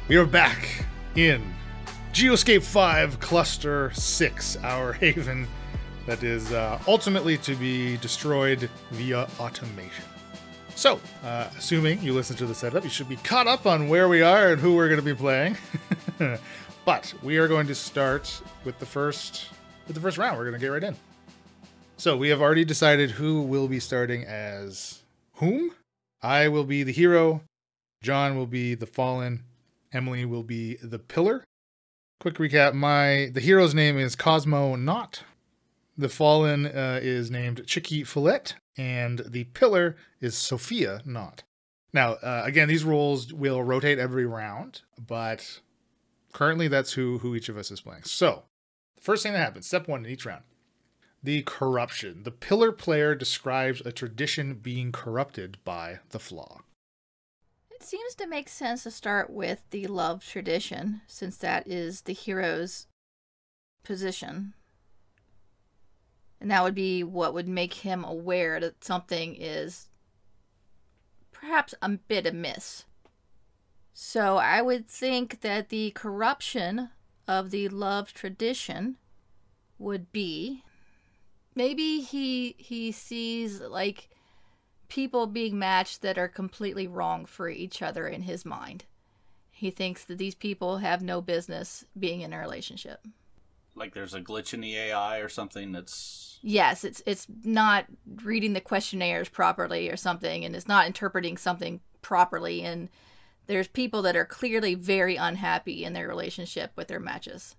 We are back in Geoscape 5 Cluster 6, our haven that is ultimately to be destroyed via automation. So, assuming you listen to the setup, you should be caught up on where we are and who we're going to be playing. But we are going to start with the first round. We're going to get right in. So we have already decided who will be starting as whom. I will be the hero. John will be the fallen. Emily will be the pillar. Quick recap. The hero's name is Cosmo Knot. The fallen is named Chicky Follette. And the pillar is Sophia Knot. Now, again, these roles will rotate every round, but currently that's who each of us is playing. So, the first thing that happens, step 1 in each round. The corruption. The pillar player describes a tradition being corrupted by the flaw. It seems to make sense to start with the love tradition, since that is the hero's position. And that would be what would make him aware that something is perhaps a bit amiss. So I would think that the corruption of the love tradition would be, maybe he sees like people being matched that are completely wrong for each other in his mind. He thinks that these people have no business being in a relationship. Like there's a glitch in the AI or something that's... Yes, it's not reading the questionnaires properly or something, and it's not interpreting something properly, and there's people that are clearly very unhappy in their relationship with their matches.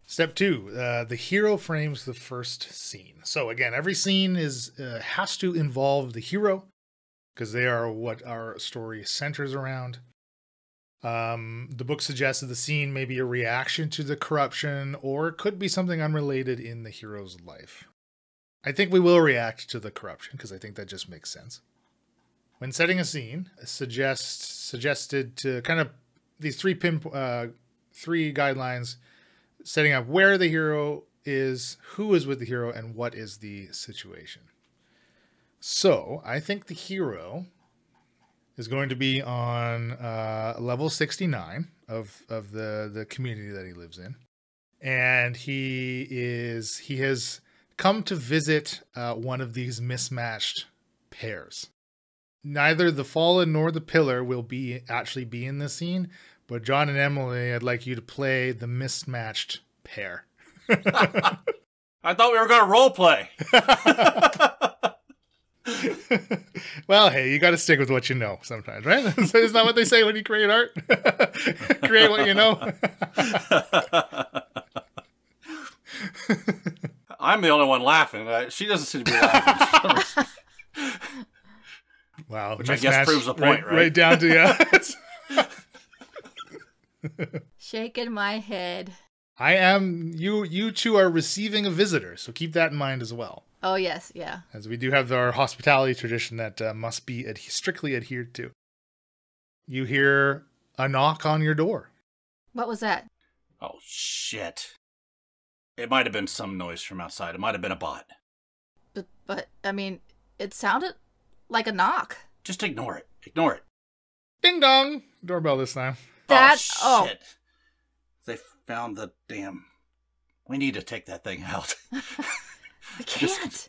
Step 2, the hero frames the first scene. So again, every scene has to involve the hero, because they are what our story centers around. The book suggests that the scene may be a reaction to the corruption, or it could be something unrelated in the hero's life. I think we will react to the corruption, because I think that just makes sense. When setting a scene, suggested to kind of these three guidelines, setting up where the hero is, who is with the hero, and what is the situation. So I think the hero is going to be on level 69 of the community that he lives in. And he has come to visit one of these mismatched pairs. Neither the fallen nor the pillar will actually be in this scene, but John and Emily, I'd like you to play the mismatched pair. I thought we were going to role play. Well, hey, you got to stick with what you know sometimes, right? Isn't that what they say when you create art? Create what you know. I'm the only one laughing. She doesn't seem to be laughing. Wow, which I guess proves the point, right? Right down to, yeah. Shaking my head. You two are receiving a visitor, so keep that in mind as well. Oh, yes, yeah. As we do have our hospitality tradition that must be strictly adhered to. You hear a knock on your door. What was that? Oh, shit. It might have been some noise from outside. It might have been a bot. But I mean, it sounded like a knock. Just ignore it. Ignore it. Ding dong. Doorbell this time. Oh, shit. They found the damn... We need to take that thing out. I can't.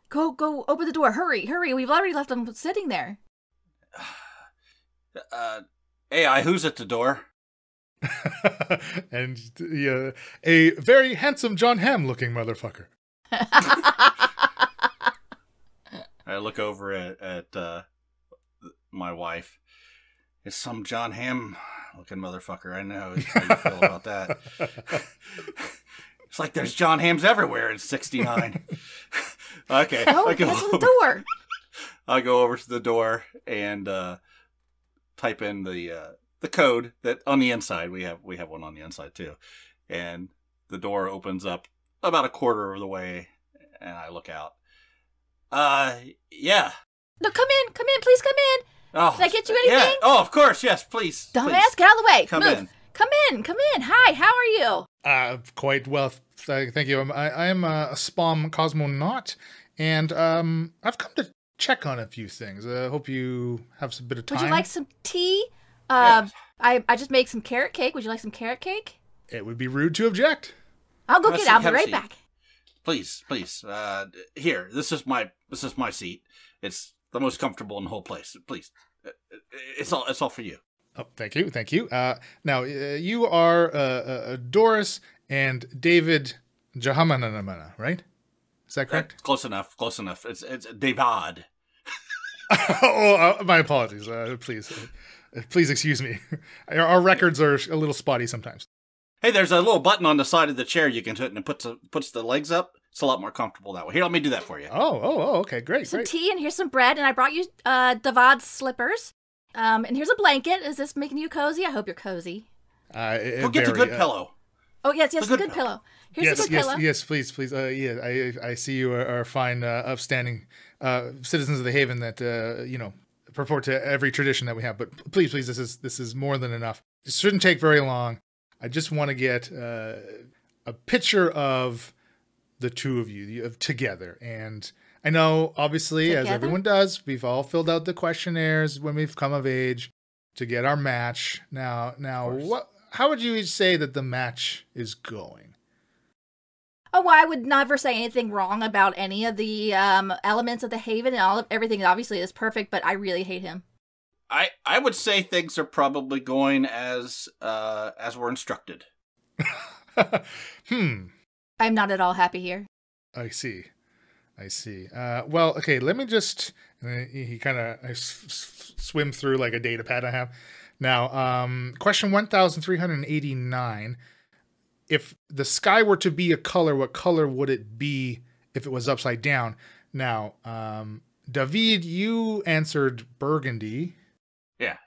Go open the door. Hurry. We've already left them sitting there. AI, who's at the door? And a very handsome John Hamm looking motherfucker. I look over at my wife. It's some John Hamm looking motherfucker. I know how you feel about that. It's like there's John Hamms everywhere in 69. Okay. Oh, that's the door. I go over to the door and type in the code that on the inside. We have one on the inside too. And the door opens up about a quarter of the way and I look out. Yeah. No, come in, please come in. Oh, can I get you anything? Yeah. Oh, of course, yes, please. Dumbass, get out of the way. Come Move. in. Come in. Hi, how are you? Quite well, thank you. I am a Spom Cosmo Knot, and I've come to check on a few things. I hope you have a bit of time. Would you like some tea? Yes. I just make some carrot cake. Would you like some carrot cake? It would be rude to object. I'll go get it. I'll be right back. Please. Here, this is my seat. It's the most comfortable in the whole place. Please, it's all for you. Oh, thank you. Now you are Doris and David Jahamanamana, right? Is that correct? Close enough. It's David. My apologies. Please excuse me. Our records are a little spotty sometimes. Hey, there's a little button on the side of the chair you can hit, and it puts the legs up. It's a lot more comfortable that way. Here, let me do that for you. Oh, okay, great. Some tea, and here's some bread, and I brought you David's slippers. And here's a blanket. Is this making you cozy? I hope you're cozy. Go get the good pillow. Oh, yes, the good pillow. Here's the good pillow. Yes, please. I see you are fine, upstanding citizens of the Haven that purport to every tradition that we have. But please, this is more than enough. It shouldn't take very long. I just want to get a picture of the two of you together. And I know, obviously, together? As everyone does, we've all filled out the questionnaires when we've come of age to get our match. Now, how would you each say that the match is going? Oh, well, I would never say anything wrong about any of the elements of the Haven, and everything obviously is perfect, but I really hate him. I would say things are probably going as we're instructed. I'm not at all happy here. I see. Well, okay, let me just... He kind of swim through like a data pad I have. Now, question 1389. If the sky were to be a color, what color would it be if it was upside down? Now, David, you answered burgundy. Yeah.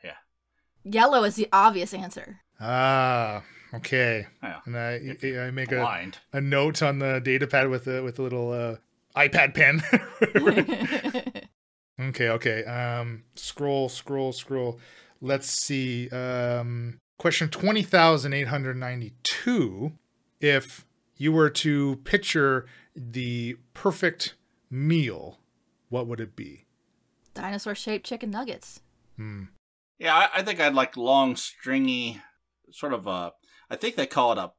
Yellow is the obvious answer. Ah, okay. Yeah. And I make Blind. a note on the data pad with a little iPad pen. Okay. Scroll. Let's see. Question 20,892. If you were to picture the perfect meal, what would it be? Dinosaur-shaped chicken nuggets. Yeah, I think I'd like long, stringy, sort of I think they call it a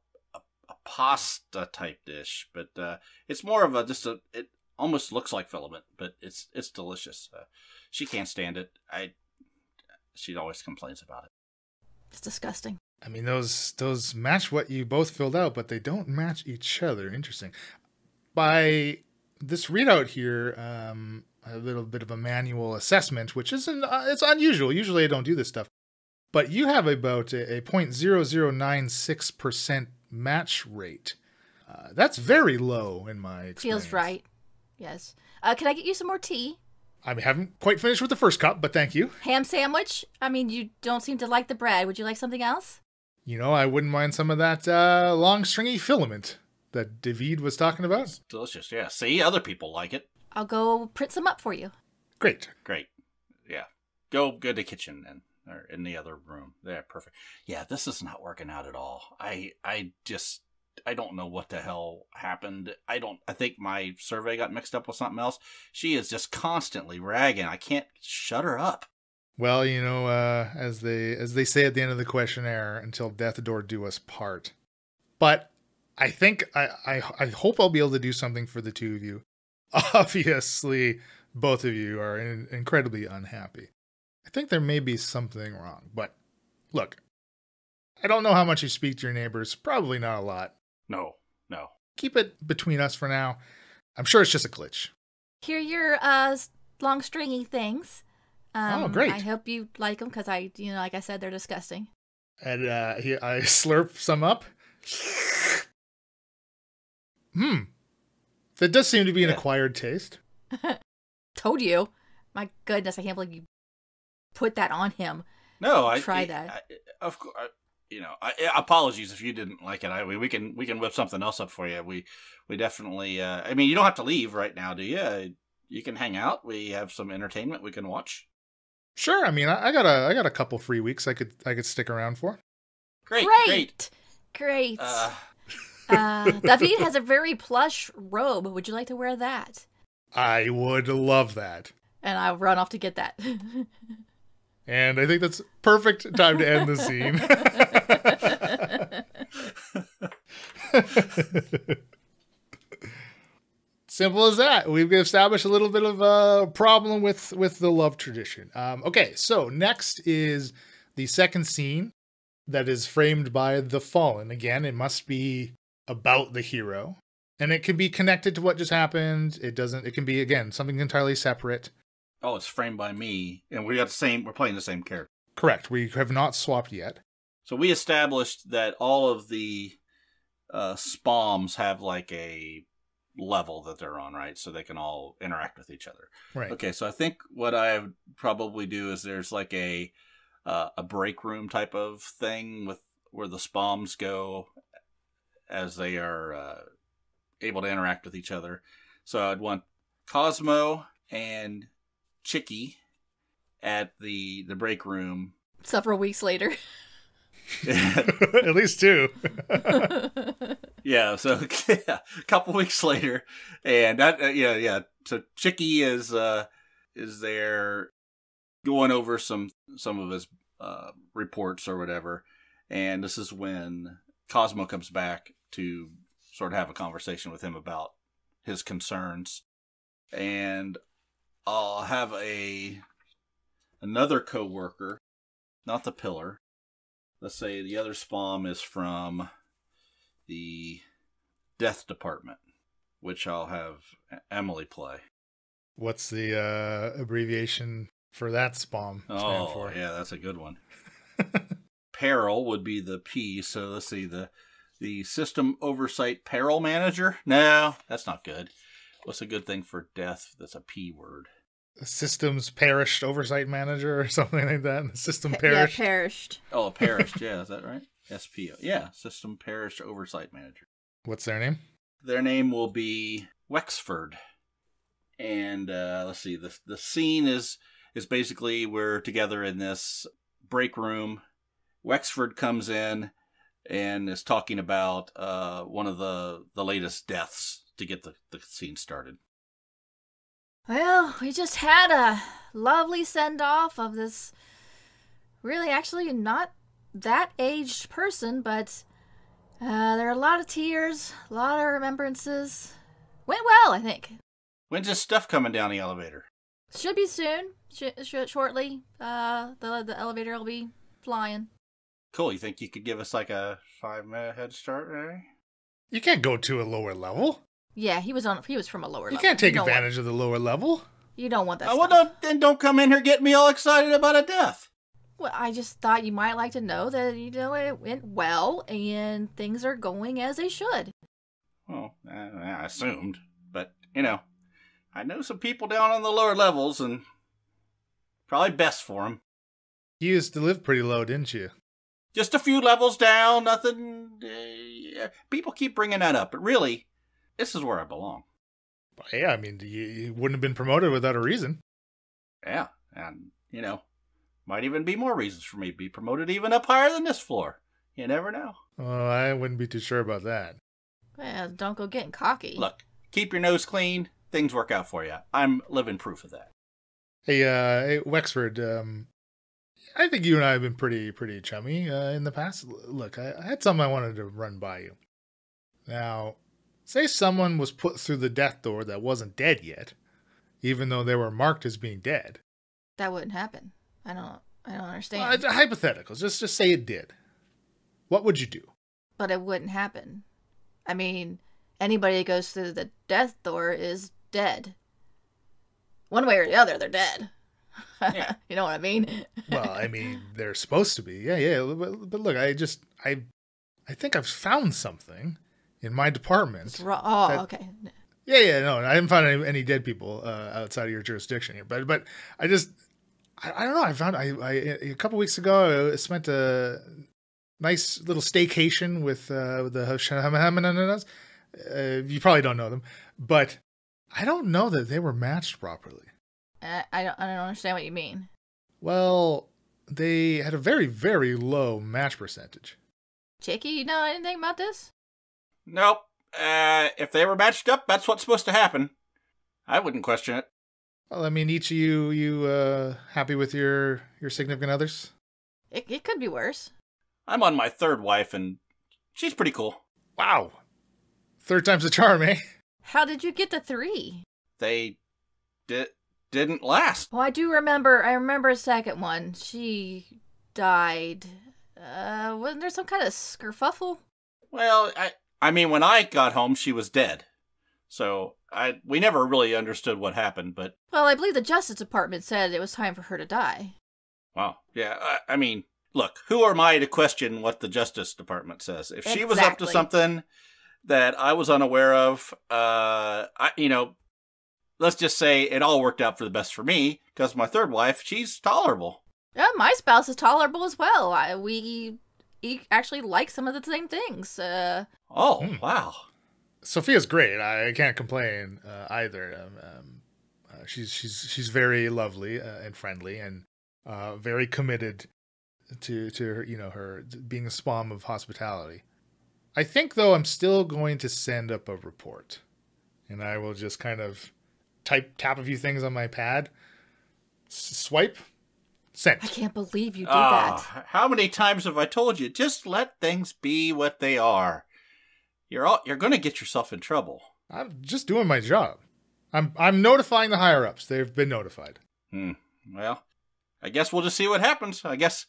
pasta type dish, but it's more of it almost looks like filament, but it's delicious. She can't stand it. She always complains about it. It's disgusting. I mean, those match what you both filled out, but they don't match each other. Interesting. By this readout here, a little bit of a manual assessment, which isn't it's unusual. Usually I don't do this stuff. But you have about a 0.0096% match rate. That's very low in my experience. Feels right. Yes. Can I get you some more tea? I haven't quite finished with the first cup, but thank you. Ham sandwich? I mean, you don't seem to like the bread. Would you like something else? I wouldn't mind some of that long stringy filament that David was talking about. It's delicious, yeah. See, other people like it. I'll go print some up for you. Great. Yeah. Go to the kitchen or in the other room. Yeah, perfect. Yeah, this is not working out at all. I don't know what the hell happened. I think my survey got mixed up with something else. She is just constantly ragging. I can't shut her up. Well, as they say at the end of the questionnaire, until death do us part. But I think I hope I'll be able to do something for the two of you. Obviously, both of you are incredibly unhappy. I think there may be something wrong. But look, I don't know how much you speak to your neighbors. Probably not a lot. No. Keep it between us for now. I'm sure it's just a glitch. Here are your long stringy things. Oh, great. I hope you like them because like I said, they're disgusting. And I slurp some up. That does seem to be an acquired taste. Told you. My goodness, I can't believe you put that on him. No, Try that. Of course. Apologies if you didn't like it. We can whip something else up for you. We definitely. You don't have to leave right now, do you? You can hang out. We have some entertainment we can watch. Sure. I got a couple free weeks I could stick around for. Great. David has a very plush robe. Would you like to wear that? I would love that. And I'll run off to get that. And I think that's perfect time to end the scene. Simple as that. We've established a little bit of a problem with the love tradition. Okay, so next is the second scene that is framed by the fallen. Again, it must be about the hero. And it can be connected to what just happened. It can be, again, something entirely separate. Oh, it's framed by me. And we're playing the same character. Correct. We have not swapped yet. So we established that all of the spawns have like a level that they're on, right? So they can all interact with each other. Right. Okay, so I think what I would probably do is there's like a break room type of thing with where the spawns go as they are able to interact with each other. So I'd want Cosmo and Chicky at the break room. Several weeks later. At least 2. Yeah, so a couple weeks later, and that So Chicky is there going over some of his reports or whatever, and this is when Cosmo comes back to sort of have a conversation with him about his concerns, and I'll have another coworker, not the pillar. Let's say the other spawn is from the death department, which I'll have Emily play. What's the abbreviation for that spawn stand for? Yeah, that's a good one. Peril would be the P. So let's see, the System Oversight Peril Manager. No, that's not good. What's a good thing for death that's a P word? Systems Perished Oversight Manager or something like that. The system perished. Yeah, perished. Oh, perished. Yeah, is that right? SPO. Yeah, System Perished Oversight Manager. What's their name? Their name will be Wexford. And let's see, the scene is basically we're together in this break room. Wexford comes in and is talking about one of the latest deaths to get the scene started. Well, we just had a lovely send-off of this really actually not that aged person, but there are a lot of tears, a lot of remembrances. Went well, I think. When's this stuff coming down the elevator? Should be soon. Shortly. The elevator will be flying. Cool. You think you could give us like a 5-minute head start, Ray? You can't go to a lower level. Yeah, he was from a lower level. You can't take advantage of the lower level. You don't want that stuff. Well, don't come in here getting me all excited about a death. Well, I just thought you might like to know that, it went well and things are going as they should. Well, I assumed. But, I know some people down on the lower levels and probably best for them. You used to live pretty low, didn't you? Just a few levels down, nothing. People keep bringing that up, but really, this is where I belong. Yeah, I mean, you wouldn't have been promoted without a reason. Yeah, and, might even be more reasons for me to be promoted even up higher than this floor. You never know. Oh, I wouldn't be too sure about that. Well, don't go getting cocky. Look, keep your nose clean. Things work out for you. I'm living proof of that. Hey, Wexford, I think you and I have been pretty chummy in the past. Look, I had something I wanted to run by you. Now, say someone was put through the death door that wasn't dead yet, even though they were marked as being dead. That wouldn't happen. I don't understand. Well, it's a hypothetical. Just say it did. What would you do? But it wouldn't happen. I mean, anybody that goes through the death door is dead. One way or the other, they're dead. Yeah. You know what I mean? Well, I mean, they're supposed to be. Yeah. But look, I think I've found something in my department. Okay. Yeah, no, I haven't found any dead people outside of your jurisdiction here. But I don't know. I found a couple weeks ago I spent a nice little staycation with the Hashamanas. You probably don't know them, but I don't know that they were matched properly. I don't understand what you mean. Well, they had a very, very low match percentage. Chicky, you know anything about this? Nope. If they were matched up, that's what's supposed to happen. I wouldn't question it. Well, I mean, each of you happy with your significant others? It could be worse. I'm on my third wife, and she's pretty cool. Wow. Third time's the charm, eh? How did you get to 3? They didn't last. Oh, I remember a second one. She died. Wasn't there some kind of skerfuffle? Well, I mean, when I got home, she was dead. So we never really understood what happened, but... Well, I believe the Justice Department said it was time for her to die. Wow. Yeah, I mean, look, who am I to question what the Justice Department says? If she was up to something that I was unaware of, let's just say it all worked out for the best for me, because my third wife, she's tolerable. Yeah, my spouse is tolerable as well. We actually like some of the same things. Wow. Sophia's great. I can't complain either. She's very lovely and friendly, and very committed to her, her being a spawn of hospitality. I think, though, I'm still going to send up a report, and I will just kind of tap a few things on my pad, swipe, send. I can't believe you did that. How many times have I told you? Just let things be what they are. You're going to get yourself in trouble. I'm just doing my job. I'm notifying the higher ups. They've been notified. Well, I guess we'll just see what happens. I guess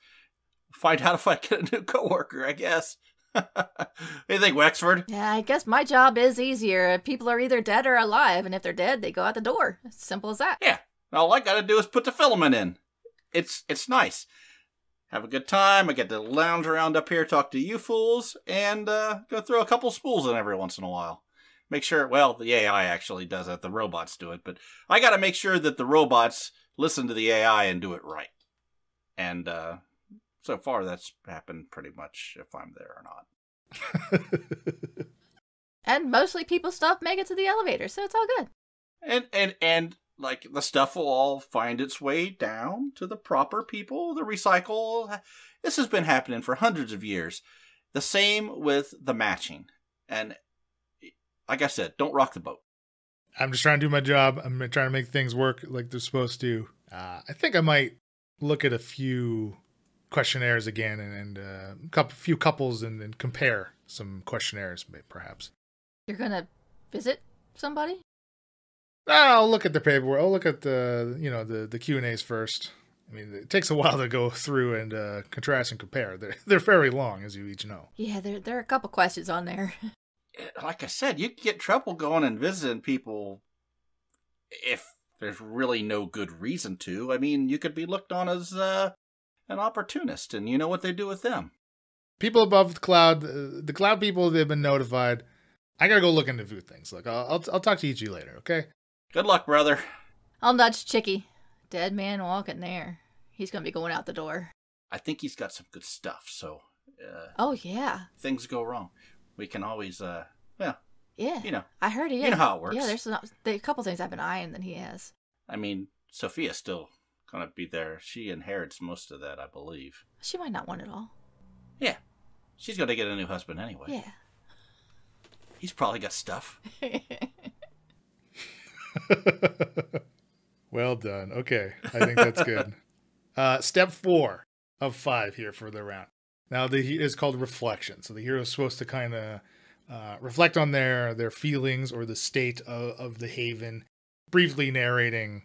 find out if I get a new coworker. I guess. What do you think, Wexford? Yeah, I guess my job is easier. People are either dead or alive, and if they're dead, they go out the door. It's simple as that. Yeah. All I got to do is put the filament in. It's nice. Have a good time. I get to lounge around up here, talk to you fools, and go throw a couple spools in every once in a while. Make sure, well, the AI actually does it. The robots do it. But I got to make sure that the robots listen to the AI and do it right. And so far, that's happened pretty much if I'm there or not. And mostly people's stuff make it to the elevator, so it's all good. And like, the stuff will all find its way down to the proper people, the recycle. This has been happening for hundreds of years. The same with the matching. And like I said, don't rock the boat. I'm just trying to do my job. I'm trying to make things work like they're supposed to. I think I might look at a few questionnaires again and a few couples and compare some questionnaires, perhaps. You're going to visit somebody? I'll look at the paperwork. I'll look at the Q&As first. I mean, it takes a while to go through and contrast and compare. They're very long, as you each know. Yeah, there are a couple questions on there. Like I said, you get trouble going and visiting people if there's really no good reason to. I mean, you could be looked on as an opportunist, and you know what they do with them. People above the cloud people, they've been notified. I gotta go look into food things. Look, I'll talk to each of you later, okay? Good luck, brother. I'll nudge Chicky. Dead man walking there. He's gonna be going out the door. I think he's got some good stuff, so... oh, yeah. Things go wrong. We can always, Yeah. You know. I heard he is. You know how it works. Yeah, there's a couple things I've been eyeing that he has. I mean, Sophia's still gonna be there. She inherits most of that, I believe. She might not want it all. Yeah. She's gonna get a new husband anyway. Yeah. He's probably got stuff. Well done. Okay, I think that's good. Step 4 of 5 here for the round. Now, is called reflection. So the hero is supposed to kind of reflect on their feelings or the state of the haven, briefly narrating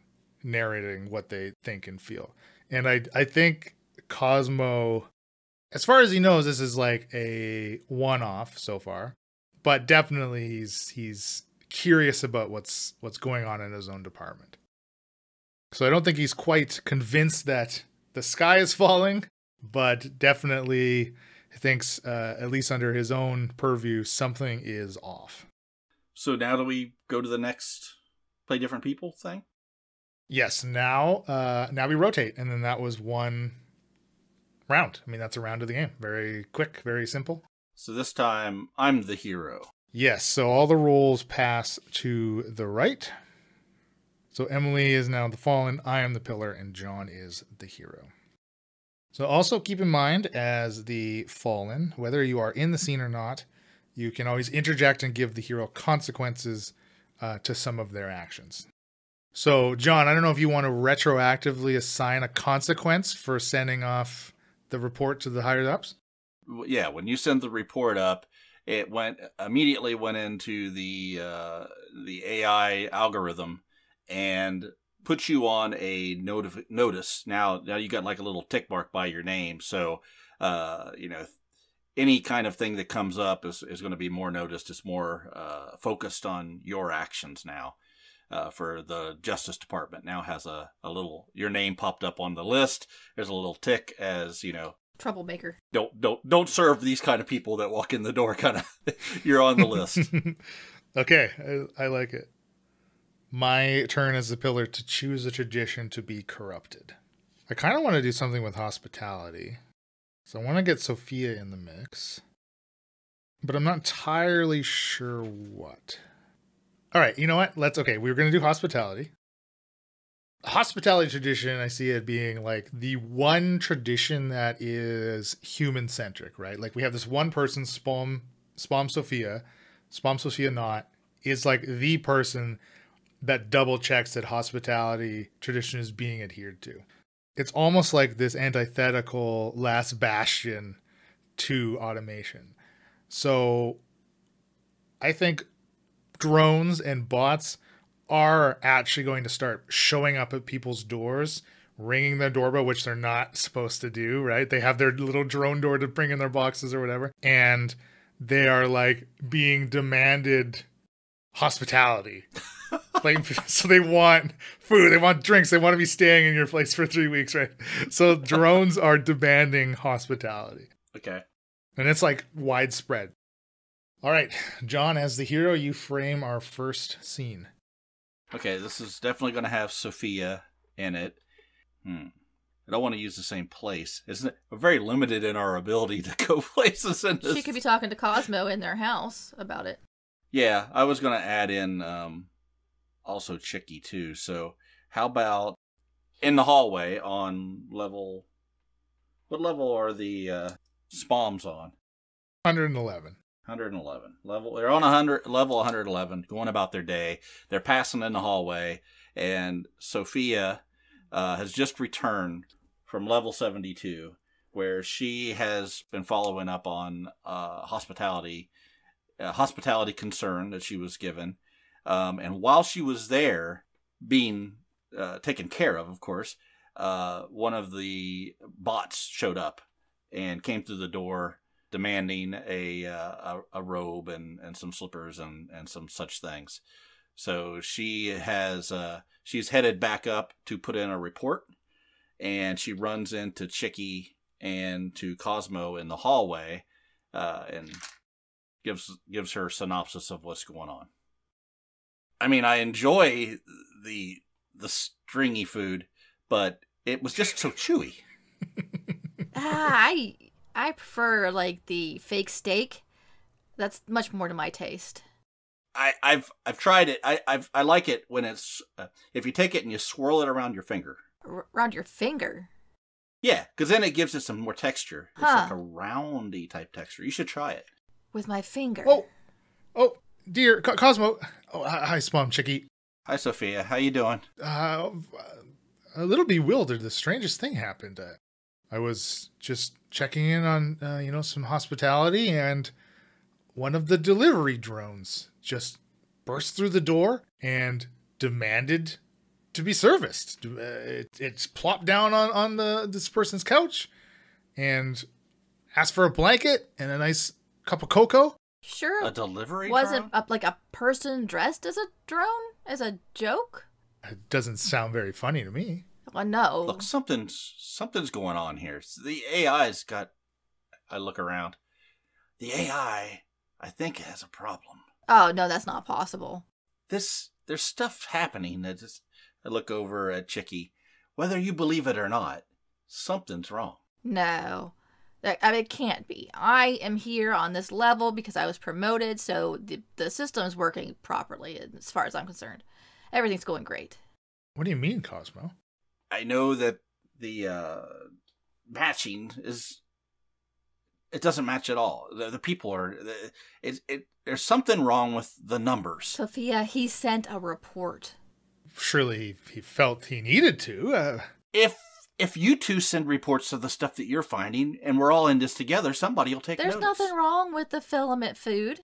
what they think and feel. And I think Cosmo, as far as he knows, this is like a one-off so far. But definitely he's curious about what's going on in his own department. So I don't think he's quite convinced that the sky is falling, but definitely thinks, at least under his own purview, something is off. So now do we go to the next play different people thing? Yes, now we rotate, and then that was one round. I mean, that's a round of the game. Very quick, very simple. So this time, I'm the hero. Yes, so all the roles pass to the right. So Emily is now the fallen, I am the pillar, and John is the hero. So also keep in mind, as the fallen, whether you are in the scene or not, you can always interject and give the hero consequences to some of their actions. So, John, I don't know if you want to retroactively assign a consequence for sending off the report to the higher ups. Yeah, when you send the report up, it immediately went into the AI algorithm and puts you on a notice. Now you got like a little tick mark by your name, so any kind of thing that comes up is going to be more noticed. It's more focused on your actions now. For the Justice Department now has a little, your name popped up on the list. There's a little tick as, troublemaker. Don't serve these kind of people that walk in the door. Kind of, you're on the list. Okay, I like it. My turn as the pillar to choose a tradition to be corrupted. I kind of want to do something with hospitality, so I want to get Sophia in the mix, but I'm not entirely sure what. All right, you know what? We were going to do hospitality. Hospitality tradition, I see it being like the one tradition that is human-centric, right? Like we have this one person, Spom Sophia not, is like the person that double checks that hospitality tradition is being adhered to. It's almost like this antithetical last bastion to automation. So I think drones and bots are actually going to start showing up at people's doors, ringing their doorbell, which they're not supposed to do, right? They have their little drone door to bring in their boxes or whatever. And they are like being demanded hospitality. So they want food, they want drinks, they want to be staying in your place for 3 weeks, right? So drones are demanding hospitality. Okay. And it's like widespread. All right, John, as the hero, you frame our first scene. Okay, this is definitely going to have Sophia in it. I don't want to use the same place. Isn't it? We're very limited in our ability to go places in this. She could be talking to Cosmo in their house about it. Yeah, I was going to add in also Chicky too. So how about in the hallway on level... What level are the SPOMs on? 111. 111. They're on level 111, going about their day. They're passing in the hallway, and Sophia has just returned from level 72, where she has been following up on hospitality concern that she was given. And while she was there, being taken care of course, one of the bots showed up and came through the door, demanding a robe and some slippers and some such things. So she's headed back up to put in a report, and she runs into Chicky and to Cosmo in the hallway, and gives her a synopsis of what's going on. I mean, I enjoy the stringy food, but it was just so chewy. I prefer like the fake steak. That's much more to my taste. I've tried it. I like it when it's if you take it and you swirl it around your finger. Around your finger? Yeah, because then it gives it some more texture. It's like a roundy type texture. You should try it. With my finger. Oh, dear Cosmo. Oh, hi, Spom Chicky. Hi, Sophia. How you doing? A little bewildered. The strangest thing happened. I was just checking in on, some hospitality, and one of the delivery drones just burst through the door and demanded to be serviced. It's plopped down on this person's couch and asked for a blanket and a nice cup of cocoa. Sure. A delivery wasn't drone? like a person dressed as a drone? As a joke? It doesn't sound very funny to me. Well, no. Look, something's going on here. The AI's got... I look around. The AI, I think, has a problem. Oh, no, that's not possible. There's stuff happening that just... I look over at Chicky. Whether you believe it or not, something's wrong. No. It can't be. I am here on this level because I was promoted, so the system's working properly as far as I'm concerned. Everything's going great. What do you mean, Cosmo? I know that the matching is... It doesn't match at all. The people are... There's something wrong with the numbers. Sophia, he sent a report. surely he felt he needed to. If you two send reports of the stuff that you're finding, and we're all in this together, somebody will take There's notice. nothing wrong with the filament food.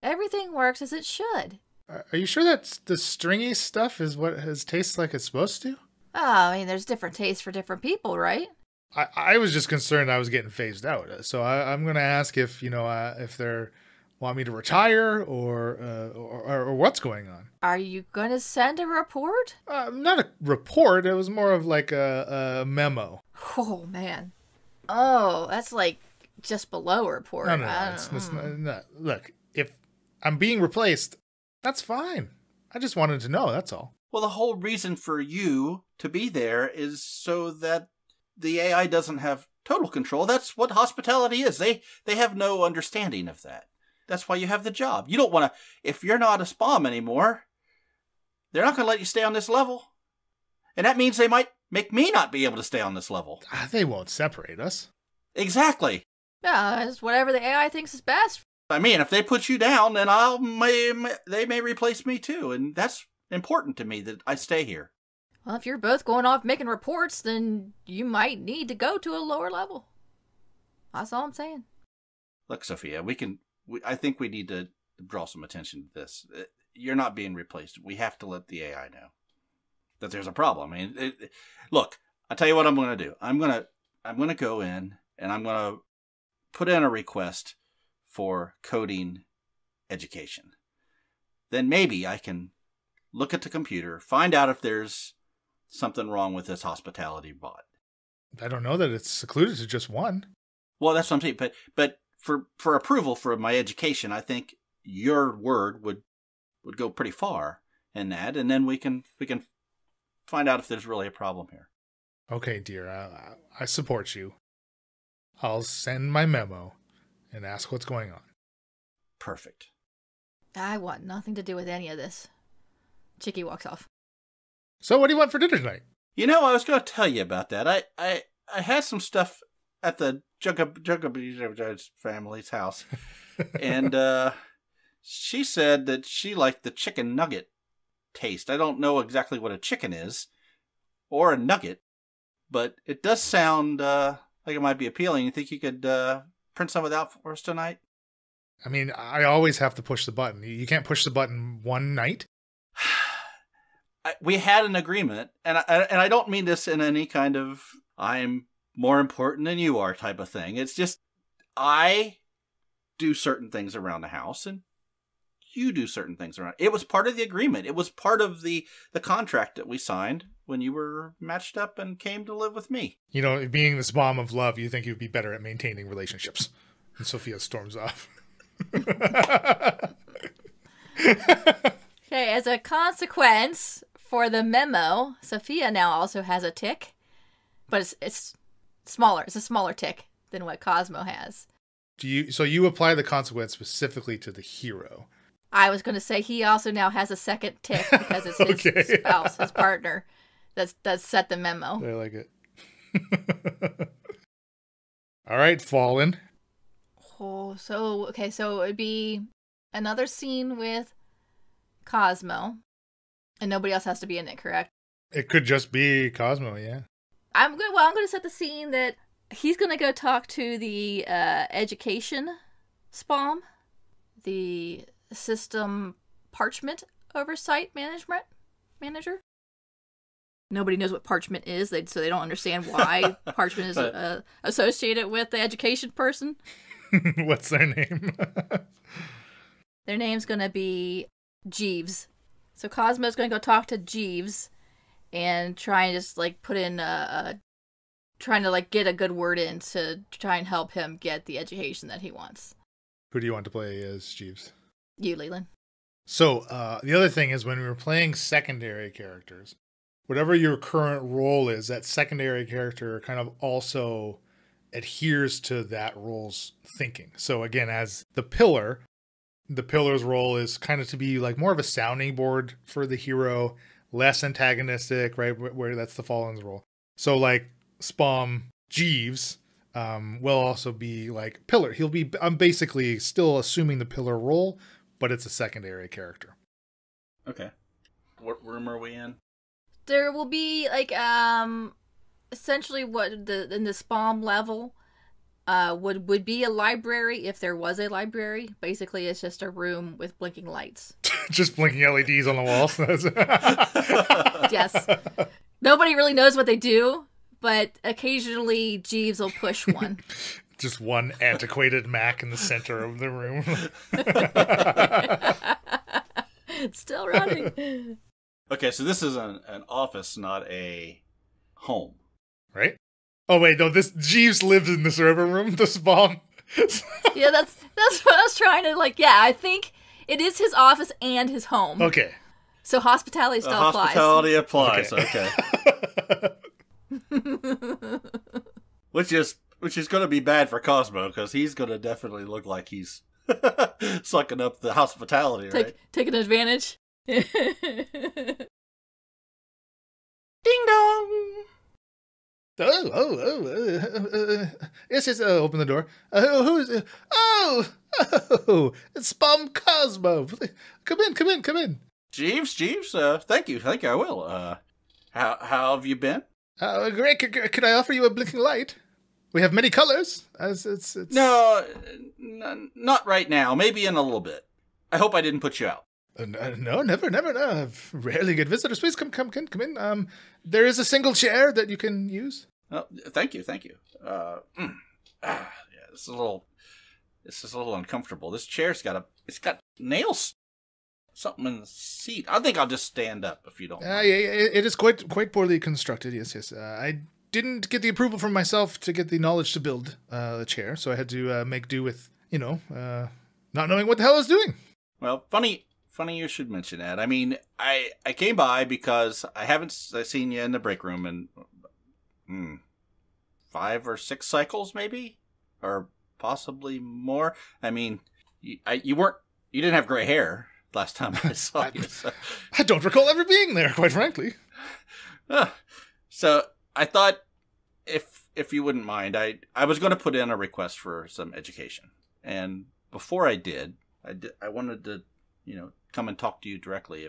Everything works as it should. Are you sure that the stringy stuff is what it tastes like it's supposed to? Oh, I mean, there's different tastes for different people, right? I was just concerned I was getting phased out. So I'm going to ask if, if they're want me to retire or what's going on. Are you going to send a report? Not a report. It was more of like a memo. Oh, man. Oh, that's like just below a report. No. It's not. Look, if I'm being replaced, that's fine. I just wanted to know, that's all. Well, the whole reason for you to be there is so that the AI doesn't have total control. That's what hospitality is. They have no understanding of that. That's why you have the job. You don't want to, if you're not a SPOM anymore, they're not going to let you stay on this level. And that means they might make me not be able to stay on this level. They won't separate us. Exactly. Yeah, it's whatever the AI thinks is best. I mean, if they put you down, then they may replace me too. And that's important to me that I stay here. Well, if you're both going off making reports, then you might need to go to a lower level. That's all I'm saying. Look, Sophia, I think we need to draw some attention to this. You're not being replaced. We have to let the AI know that there's a problem. I mean, look, I'll tell you what I'm going to do. I'm going to go in and I'm going to put in a request for coding education. Then maybe I can look at the computer, find out if there's something wrong with this hospitality bot. I don't know that it's secluded to just one. Well, that's what I'm saying. But for approval for my education, I think your word would go pretty far in that, and then we can find out if there's really a problem here. Okay, dear, I support you. I'll send my memo and ask what's going on. Perfect. I want nothing to do with any of this. Chicky walks off. So what do you want for dinner tonight? You know, I was going to tell you about that. I had some stuff at the Jugga family's house, and she said that she liked the chicken nugget taste. I don't know exactly what a chicken is, or a nugget, but it does sound like it might be appealing. You think you could print some of that for us tonight? I mean, I always have to push the button. You can't push the button one night. We had an agreement, and I don't mean this in any kind of I'm more important than you are type of thing. It's just I do certain things around the house, and you do certain things around. It was part of the agreement. It was part of the contract that we signed when you were matched up and came to live with me. You know, being this bomb of love, you think you'd be better at maintaining relationships. And Sophia storms off. Okay, as a consequence for the memo, Sophia now also has a tick, but it's smaller. It's a smaller tick than what Cosmo has. So you apply the consequence specifically to the hero. I was going to say he also now has a second tick because it's his spouse, his partner, that's set the memo. I like it. All right, Fallen. Oh, so it'd be another scene with Cosmo, and nobody else has to be in it, correct? It could just be Cosmo, yeah. I'm going to set the scene that he's going to go talk to the education SPOM, the system parchment oversight manager. Nobody knows what parchment is, so they don't understand why parchment is associated with the education person. What's their name? Their name's going to be Jeeves. So Cosmo's going to go talk to Jeeves and try and just put in trying to get a good word in to try and help him get the education that he wants. Who do you want to play as Jeeves? You, Leland. So the other thing is when we were playing secondary characters, whatever your current role is, that secondary character kind of also adheres to that role's thinking. So again, as the pillar's role is kind of to be more of a sounding board for the hero, less antagonistic, right? Where that's the Fallen's role. So Spom Jeeves will also be pillar. He'll be, I'm basically still assuming the pillar role, but it's a secondary character. Okay. What room are we in? There will be like essentially what in the spawn level would be a library if there was a library. Basically, it's just a room with blinking lights. Just blinking LEDs on the walls. Yes. Nobody really knows what they do, but occasionally Jeeves will push one. Just one antiquated Mac in the center of the room. It's still running. Okay, so this is an office, not a home. Right? Oh, wait, no, this Jeeves lives in the server room, the spawn. Yeah, that's what I was trying to, I think it is his office and his home. Okay. So hospitality still applies. Hospitality applies, okay. Which is going to be bad for Cosmo, because he's going to definitely look like he's sucking up the hospitality, right? Taking advantage. Ding dong! Yes, open the door. Who is it? It's Bum Cosmo. Come in. Jeeves, thank you, I will. How have you been? Great, could I offer you a blinking light? We have many colors. It's... No, not right now, maybe in a little bit. I hope I didn't put you out. No, never, no. Rarely get visitors. Please come in. There is a single chair that you can use. Oh, thank you. Yeah, this is a little uncomfortable. This chair's got nails, something in the seat. I think I'll just stand up if you don't mind. Yeah, it is quite poorly constructed. Yes. I didn't get the approval from myself to get the knowledge to build the chair, so I had to make do with not knowing what the hell I was doing. Well, funny you should mention that. I mean, I came by because I haven't seen you in the break room in 5 or 6 cycles, maybe, or possibly more. I mean, you didn't have gray hair last time I saw you. So. I don't recall ever being there, quite frankly. So I thought, if you wouldn't mind, I was going to put in a request for some education, and before I did, I wanted to, come and talk to you directly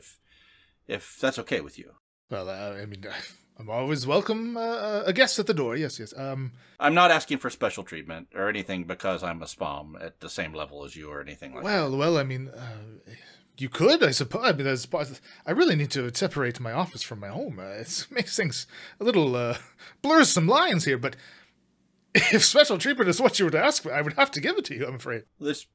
if that's okay with you. Well, I mean, I'm always welcome a guest at the door. Yes. I'm not asking for special treatment or anything because I'm a spam at the same level as you or anything like that. Well, I mean, you could, I suppose. I mean, I really need to separate my office from my home. It makes things a little blurs some lines here. But if special treatment is what you were to ask for, I would have to give it to you, I'm afraid. There's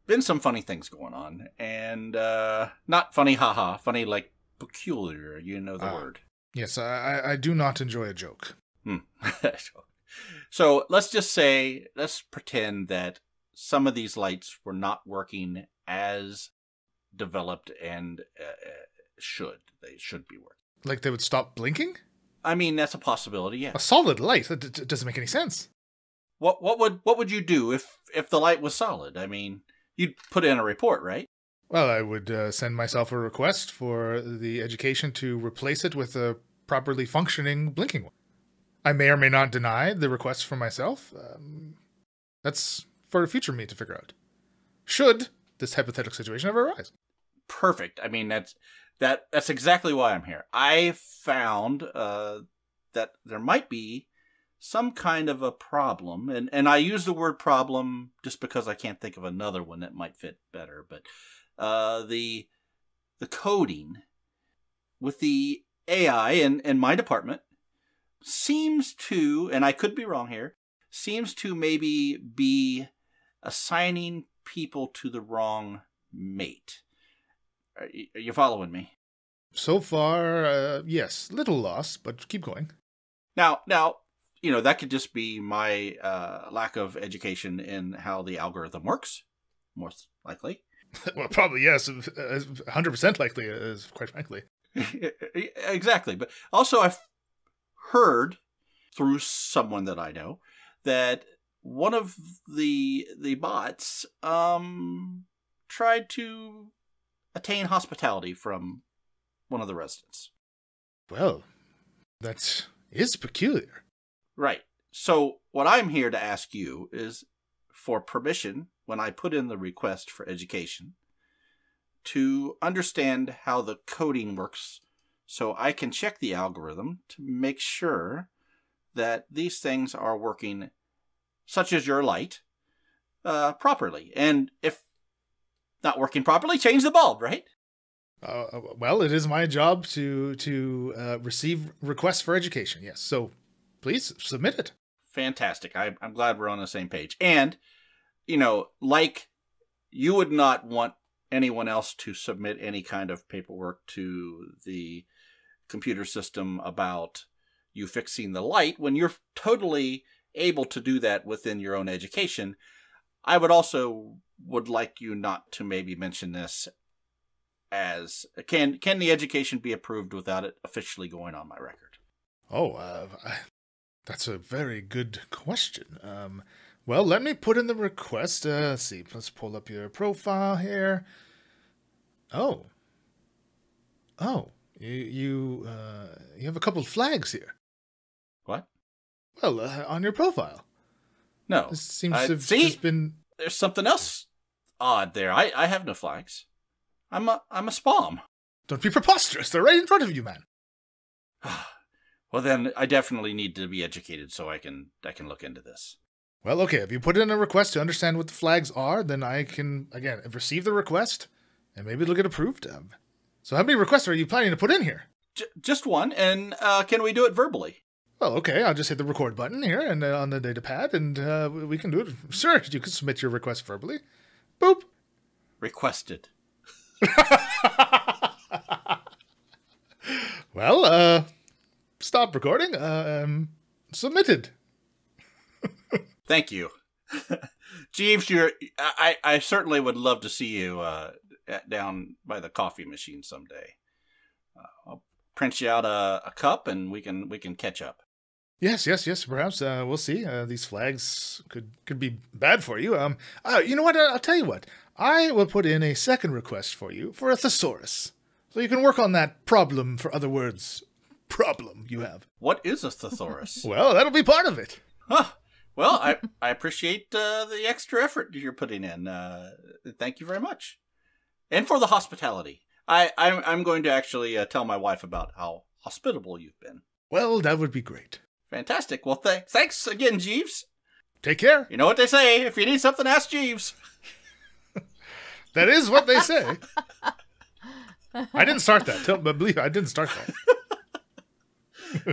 been some funny things going on, and not funny, haha, funny like peculiar, the word. Yes, I do not enjoy a joke. So let's pretend that some of these lights were not working as developed and they should be working. Like they would stop blinking? I mean, that's a possibility, yeah. A solid light? That doesn't make any sense. What would you do if the light was solid? I mean, you'd put in a report, right? Well, I would send myself a request for the education to replace it with a properly functioning blinking one. I may or may not deny the request for myself. That's for a future me to figure out. Should this hypothetical situation ever arise. Perfect. I mean, that's exactly why I'm here. I found that there might be some kind of a problem, and I use the word problem just because I can't think of another one that might fit better, but the coding with the AI in my department seems to, and I could be wrong here, seems to maybe be assigning people to the wrong mate. Are you following me? So far, yes. Little lost, but keep going. Now, that could just be my lack of education in how the algorithm works, most likely. Well, probably, yes. 100% likely, quite frankly. Exactly. But also, I've heard through someone that I know that one of the bots tried to attain hospitality from one of the residents. Well, that is peculiar. Right. So what I'm here to ask you is for permission, when I put in the request for education, to understand how the coding works so I can check the algorithm to make sure that these things are working, such as your light, properly. And if not working properly, change the bulb, right? Well, it is my job to receive requests for education, yes. So please submit it. Fantastic. I'm glad we're on the same page. And, like you would not want anyone else to submit any kind of paperwork to the computer system about you fixing the light when you're totally able to do that within your own education. I would like you not to maybe mention this as can the education be approved without it officially going on my record? That's a very good question. Well, let me put in the request. Let's see. Let's pull up your profile here. Oh, you have a couple of flags here. What? Well, on your profile. No. This seems to have just been... There's something else odd there. I have no flags. I'm a spam. Don't be preposterous. They're right in front of you, man. Well, then I definitely need to be educated so I can look into this. Well, okay. If you put in a request to understand what the flags are, then I can, again, receive the request, and maybe it'll get approved. So how many requests are you planning to put in here? Just one, and can we do it verbally? Well, okay. I'll just hit the record button here and on the data pad, and we can do it. Sure, you can submit your request verbally. Boop. Requested. Well, stop recording. Submitted. Thank you. Jeeves, I certainly would love to see you down by the coffee machine someday. I'll print you out a cup and we can catch up. Yes. Perhaps we'll see. These flags could be bad for you. You know what? I'll tell you what. I will put in a second request for you for a thesaurus, so you can work on that problem, for other words, problem you have. What is a thesaurus? Well, that'll be part of it. Huh. Well, I appreciate the extra effort you're putting in. Thank you very much, and for the hospitality. I'm going to actually tell my wife about how hospitable you've been. Well, that would be great. Fantastic. Well, thanks again, Jeeves. Take care. You know what they say, if you need something, ask Jeeves. That is what they say. I didn't start that. Believe I didn't start that.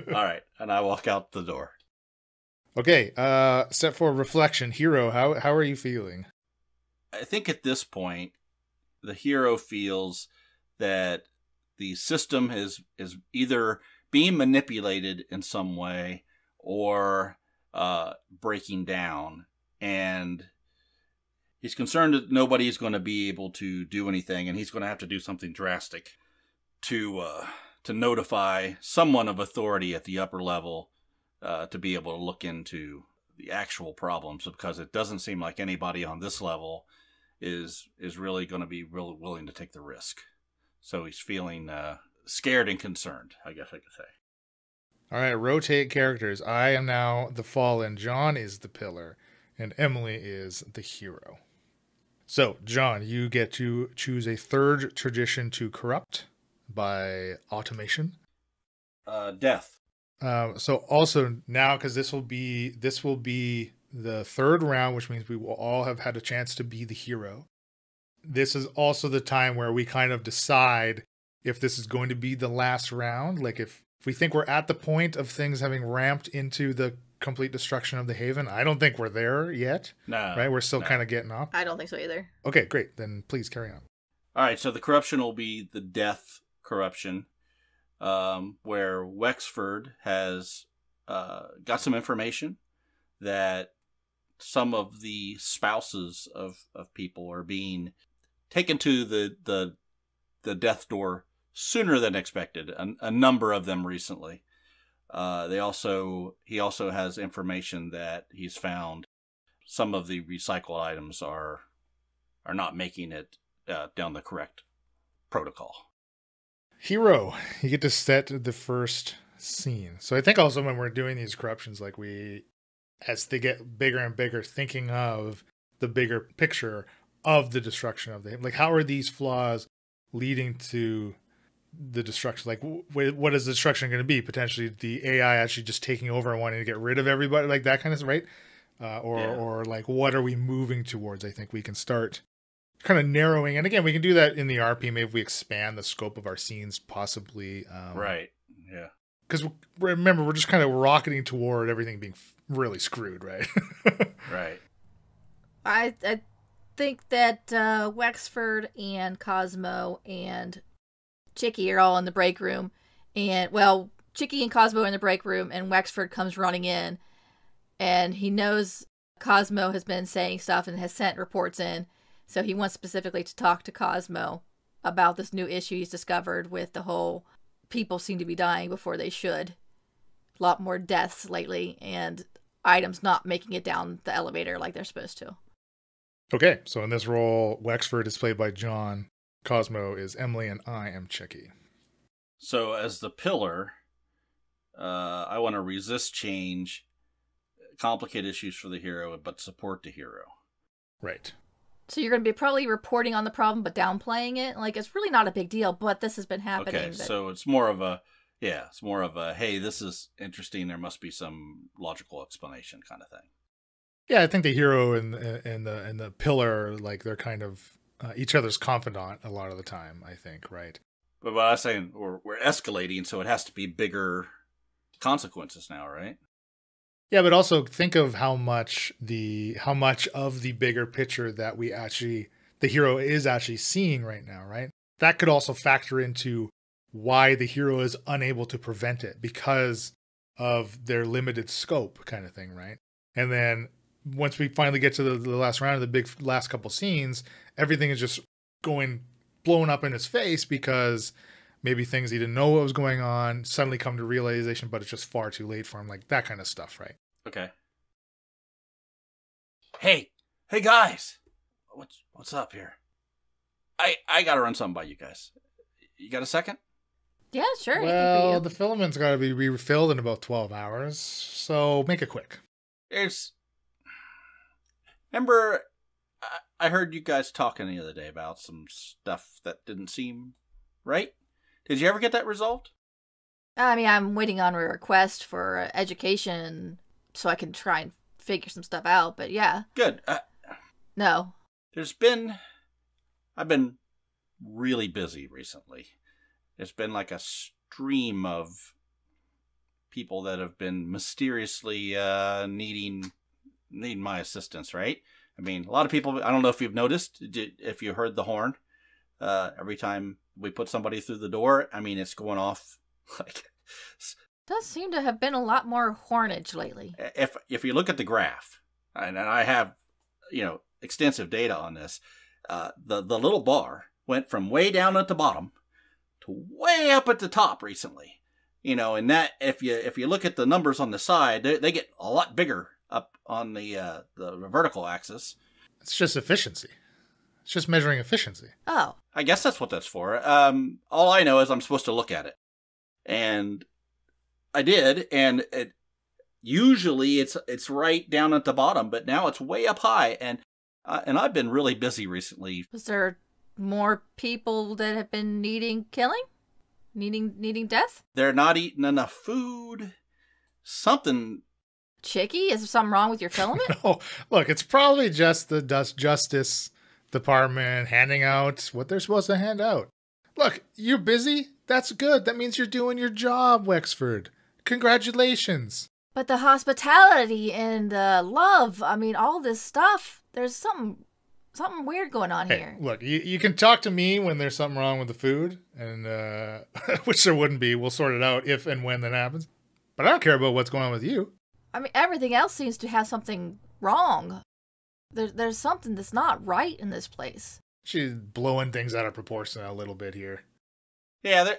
All right, and I walk out the door. Okay, set for reflection. Hero, how are you feeling? I think at this point, the hero feels that the system is either being manipulated in some way or breaking down, and he's concerned that nobody's going to be able to do anything, and he's going to have to do something drastic to notify someone of authority at the upper level to be able to look into the actual problems, because it doesn't seem like anybody on this level is really going to be really willing to take the risk. So he's feeling scared and concerned, I guess I could say. All right, rotate characters. I am now the fallen. John is the pillar, and Emily is the hero. So, John, you get to choose a third tradition to corrupt by automation. Death. So also now, because this will be the third round, which means we will all have had a chance to be the hero. This is also the time where we kind of decide if this is going to be the last round. Like if we think we're at the point of things having ramped into the complete destruction of the Haven. I don't think we're there yet. No. Right? We're still kind of getting off. I don't think so either. Okay, great. Then please carry on. All right, so the corruption will be the death corruption, where Wexford has got some information that some of the spouses of people are being taken to the death door sooner than expected. A number of them recently. He also has information that he's found some of the recycled items are not making it down the correct protocol. Hero, you get to set the first scene. So I think also when we're doing these corruptions, like as they get bigger and bigger, thinking of the bigger picture of the destruction of the, like, how are these flaws leading to the destruction. Like, what is the destruction going to be? Potentially the AI actually just taking over and wanting to get rid of everybody, like that kind of, right? Or like, what are we moving towards? I think we can start kind of narrowing. And again, we can do that in the RP. Maybe if we expand the scope of our scenes, possibly. Right. Yeah. Because remember, we're just kind of rocketing toward everything being really screwed, right? Right. I think that Wexford and Cosmo and Chicky are all in the break room. And, well, Chicky and Cosmo are in the break room, and Wexford comes running in. And he knows Cosmo has been saying stuff and has sent reports in. So he wants specifically to talk to Cosmo about this new issue he's discovered with the whole people seem to be dying before they should. A lot more deaths lately, and items not making it down the elevator like they're supposed to. Okay, so in this role, Wexford is played by John, Cosmo is Emily, and I am Chicky. So as the pillar, I want to resist change, complicate issues for the hero, but support the hero. Right. So you're going to be probably reporting on the problem, but downplaying it. Like, it's really not a big deal, but this has been happening. Okay, so it's more of a, hey, this is interesting. There must be some logical explanation kind of thing. Yeah, I think the hero and the pillar, like, they're kind of each other's confidant a lot of the time, I think, right? But I was saying we're escalating, so it has to be bigger consequences now, right? Yeah, but also think of how much of the bigger picture that the hero is actually seeing right now, right? That could also factor into why the hero is unable to prevent it because of their limited scope kind of thing, right? And then once we finally get to the last round of the big last couple scenes, everything is just blown up in his face because maybe things he didn't know what was going on suddenly come to realization, but it's just far too late for him, like that kind of stuff, right? Okay. Hey guys, what's up here? I gotta run something by you guys. You got a second? Yeah, sure. Well, the filament's got to be refilled in about 12 hours, so make it quick. Remember, I heard you guys talking the other day about some stuff that didn't seem right. Did you ever get that resolved? I mean, I'm waiting on a request for education so I can try and figure some stuff out, but yeah. Good. No. I've been really busy recently. There's been like a stream of people that have been mysteriously needing my assistance, right? I mean, a lot of people, I don't know if you've noticed, if you heard the horn, every time we put somebody through the door, I mean, it's going off like... Does seem to have been a lot more hornage lately. If you look at the graph, and I have, extensive data on this, the little bar went from way down at the bottom to way up at the top recently. And that if you look at the numbers on the side, they get a lot bigger up on the vertical axis. It's just efficiency. It's just measuring efficiency. Oh. I guess that's what that's for. All I know is I'm supposed to look at it. And I did, and usually it's right down at the bottom, but now it's way up high, and I've been really busy recently. Was there more people that have been needing killing? Needing death? They're not eating enough food. Something... Chicky, is there something wrong with your filament? No, look, it's probably just the Justice Department handing out what they're supposed to hand out. Look, you're busy? That's good. That means you're doing your job, Wexford. Congratulations. But the hospitality and the love, I mean, all this stuff, there's something weird going on here. Look, you can talk to me when there's something wrong with the food, and which there wouldn't be. We'll sort it out if and when that happens. But I don't care about what's going on with you. I mean, everything else seems to have something wrong. There's something that's not right in this place. She's blowing things out of proportion a little bit here. Yeah,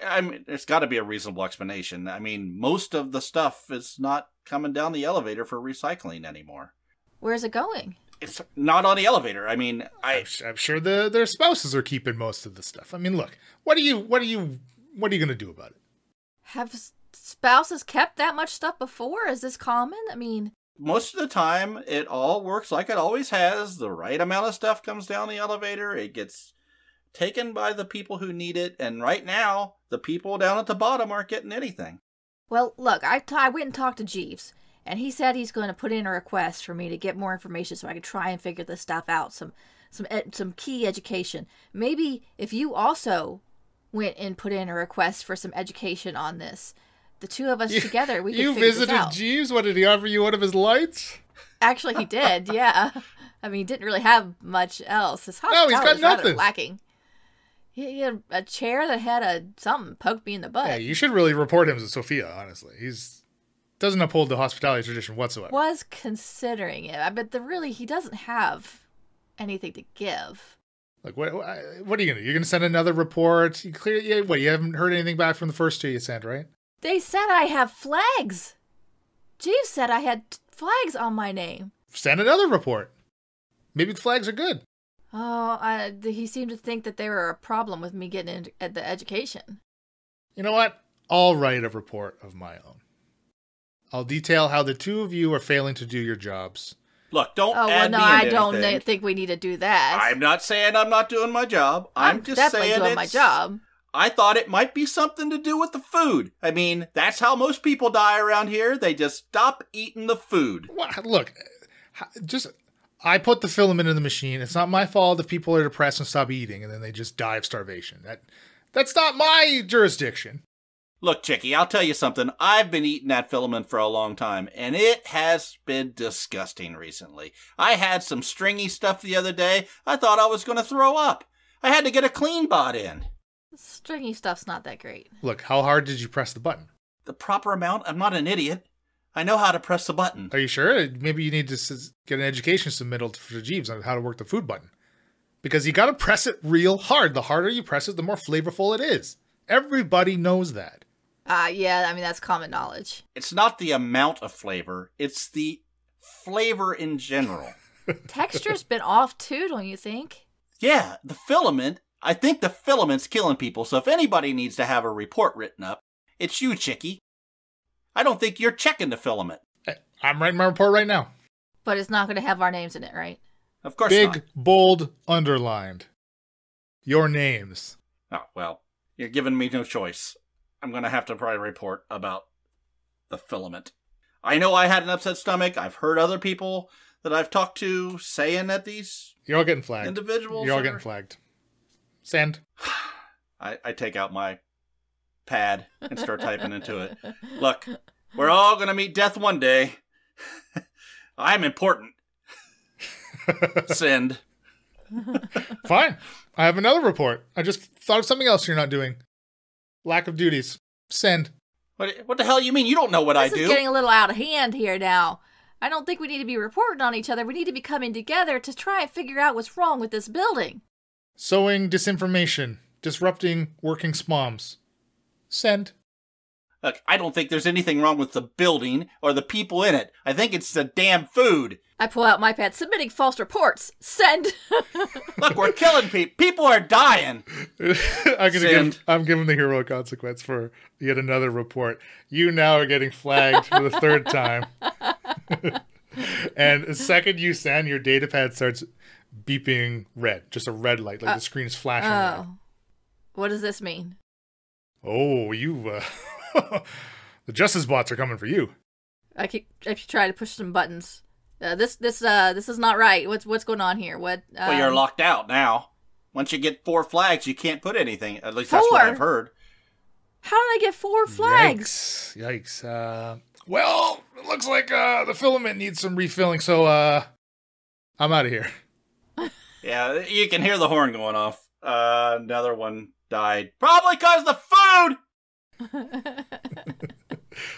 there's got to be a reasonable explanation. I mean, most of the stuff is not coming down the elevator for recycling anymore. Where's it going? It's not on the elevator. I mean, I'm sure their spouses are keeping most of the stuff. I mean, look, what are you going to do about it? Have spouses kept that much stuff before? Is this common? I mean... Most of the time, it all works like it always has. The right amount of stuff comes down the elevator. It gets taken by the people who need it, and right now, the people down at the bottom aren't getting anything. Well, look, I went and talked to Jeeves, and he said he's going to put in a request for me to get more information so I could try and figure this stuff out, some key education. Maybe if you also went and put in a request for some education on this, the two of us together, we could figure this out. You visited Jeeves? What, did he offer you one of his lights? Actually, he did, yeah. I mean, he didn't really have much else. His No, he's got was rather nothing. lacking. He had a chair that had something poked me in the butt. Yeah, you should really report him to Sophia, honestly. He's doesn't uphold the hospitality tradition whatsoever. Was considering it, but he doesn't have anything to give. Like, what are you going to do? You're going to send another report? You haven't heard anything back from the first two you sent, right? They said I have flags. Jeeves said I had flags on my name. Send another report. Maybe the flags are good. Oh, he seemed to think that they were a problem with me getting into the education. You know what? I'll write a report of my own. I'll detail how the two of you are failing to do your jobs. Look, don't add me into I don't anything. think we need to do that. I'm not saying I'm not doing my job. I'm just definitely saying doing my job. I thought it might be something to do with the food. I mean, that's how most people die around here. They just stop eating the food. Look, I put the filament in the machine. It's not my fault if people are depressed and stop eating and then they just die of starvation. That's not my jurisdiction. Look, Chickie, I'll tell you something. I've been eating that filament for a long time, and it has been disgusting recently. I had some stringy stuff the other day. I thought I was going to throw up. I had to get a clean bot in. Stringy stuff's not that great. Look, how hard did you press the button? The proper amount? I'm not an idiot. I know how to press the button. Are you sure? Maybe you need to get an education submittal for Jeeves on how to work the food button. Because you got to press it real hard. The harder you press it, the more flavorful it is. Everybody knows that. Yeah, I mean, that's common knowledge. It's not the amount of flavor. It's the flavor in general. Texture's been off too, don't you think? Yeah, the filament. I think the filament's killing people, so if anybody needs to have a report written up, it's you, Chickie. I don't think you're checking the filament. I'm writing my report right now. But it's not going to have our names in it, right? Of course not. Big, bold, underlined. Your names. Oh, well, you're giving me no choice. I'm going to have to probably report about the filament. I know I had an upset stomach. I've heard other people that I've talked to saying that these You're all getting flagged. individuals You're all getting flagged. Send. I take out my pad and start typing into it. Look, we're all going to meet death one day. I'm important. Send. Fine. I have another report. I just thought of something else you're not doing. Lack of duties. Send. What the hell you mean? You don't know what I do. This is getting a little out of hand here now. I don't think we need to be reporting on each other. We need to be coming together to try and figure out what's wrong with this building. Sowing disinformation. Disrupting working smoms. Send. Look, I don't think there's anything wrong with the building or the people in it. I think it's the damn food. I pull out my pad. Submitting false reports. Send. Look, we're killing people. People are dying. I'm giving the hero a consequence for yet another report. You now are getting flagged for the third time. And the second you send, your data pad starts beeping red. Just a red light, like the screen is flashing red. What does this mean? Oh, you... the justice bots are coming for you. I keep trying to push some buttons. This is not right. What's going on here? What? Well, you're locked out now. Once you get 4 flags, you can't put anything. At least that's what I've heard. How did I get 4 flags? Yikes. Well, it looks like the filament needs some refilling, so I'm out of here. Yeah, you can hear the horn going off. Another one died. Probably because the food!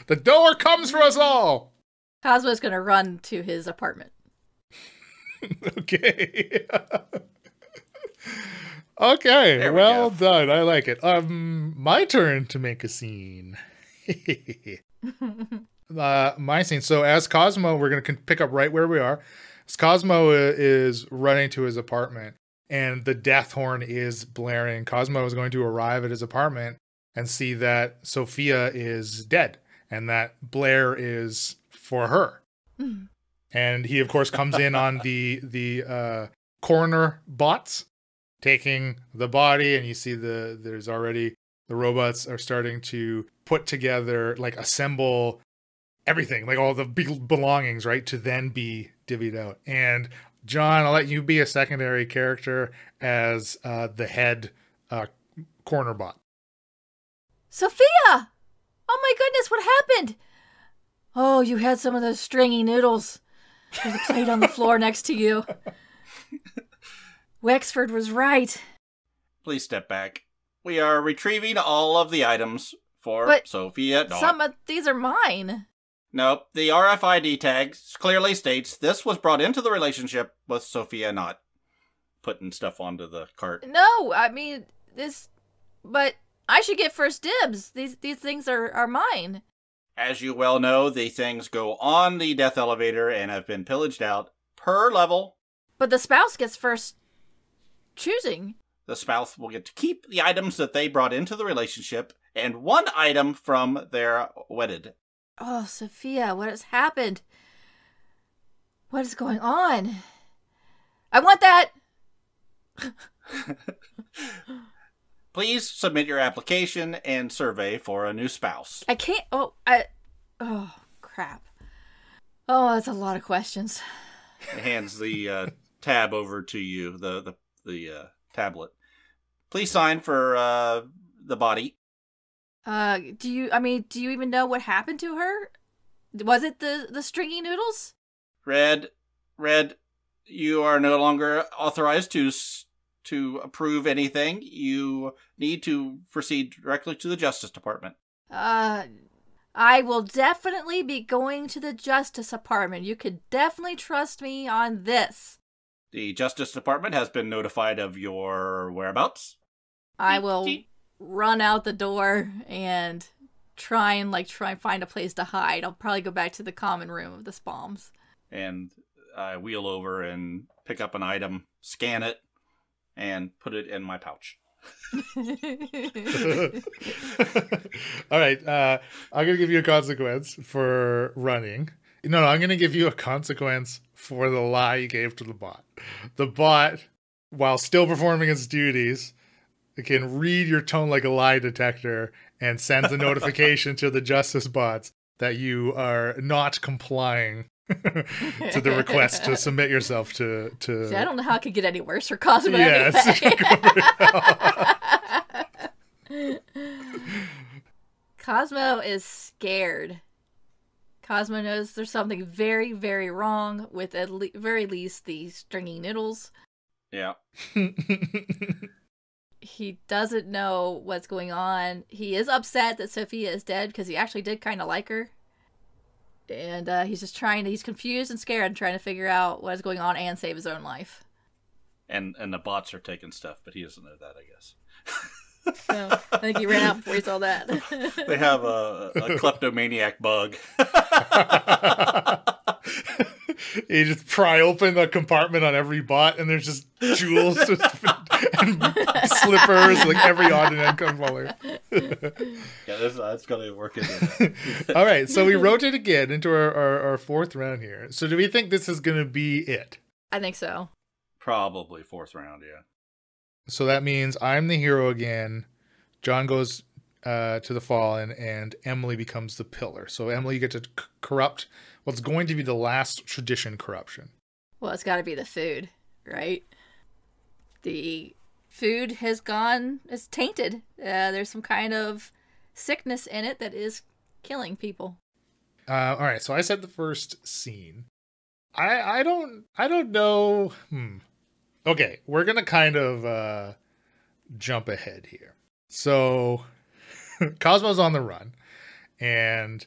The door comes for us all! Cosmo's gonna run to his apartment. Okay. Okay, well done. I like it. My turn to make a scene. My scene. So as Cosmo, we're going to pick up right where we are. As Cosmo is running to his apartment and the death horn is blaring, Cosmo is going to arrive at his apartment and see that Sophia is dead and that Blair is for her. And he, of course, comes in on the coroner bots taking the body, and you see there's already the robots are starting to put together, like assemble everything, like all the belongings, right, to then be divvied out. And John, I'll let you be a secondary character as the head corner bot. Sophia! Oh my goodness, what happened? Oh, you had some of those stringy noodles. There's a plate on the floor next to you. Wexford was right. Please step back. We are retrieving all of the items for Sophia. Some of these are mine. Nope. The RFID tag clearly states this was brought into the relationship with Sophia, not putting stuff onto the cart. No, I mean, but I should get first dibs. These things are mine. As you well know, the things go on the death elevator and have been pillaged out per level. But the spouse gets first choosing. The spouse will get to keep the items that they brought into the relationship and one item from their wedded. Oh, Sophia, what has happened? What is going on? I want that! Please submit your application and survey for a new spouse. I can't... Oh, crap. Oh, that's a lot of questions. It hands the tab over to you, the tablet. Please sign for the body. Do you even know what happened to her? Was it the stringy noodles? Red, you are no longer authorized to approve anything. You need to proceed directly to the Justice Department. I will definitely be going to the Justice Department. You could definitely trust me on this. The Justice Department has been notified of your whereabouts. I will run out the door and try and find a place to hide. I'll probably go back to the common room of the Spalms. And I wheel over and pick up an item, scan it, and put it in my pouch. All right, I'm going to give you a consequence for running. No, I'm going to give you a consequence for the lie you gave to the bot. The bot, while still performing its duties, can read your tone like a lie detector and sends a notification to the justice bots that you are not complying to the request to submit yourself to... See, I don't know how it could get any worse for Cosmo anyway. Cosmo is scared. Cosmo knows there's something very, very wrong with at very least the stringy noodles. Yeah. He doesn't know what's going on. He is upset that Sophia is dead because he actually did kind of like her. And he's confused and scared and trying to figure out what is going on and save his own life. And the bots are taking stuff, but he doesn't know that, I guess. No, I think he ran out before he saw that. They have a kleptomaniac bug. You just pry open the compartment on every bot, and there's just jewels and slippers, like every odd and end color. Yeah, that's going to work into that. All right, so we rotate again into our fourth round here. So do we think this is going to be it? I think so. Probably fourth round, yeah. So that means I'm the hero again. John goes to the Fallen, and Emily becomes the pillar. So Emily, you get to corrupt what's going to be the last tradition corruption. Well, it's got to be the food, right? The food it's tainted. There's some kind of sickness in it that is killing people. All right, so I said the first scene. I don't know. Okay, we're gonna kind of jump ahead here. So Cosmo's on the run, and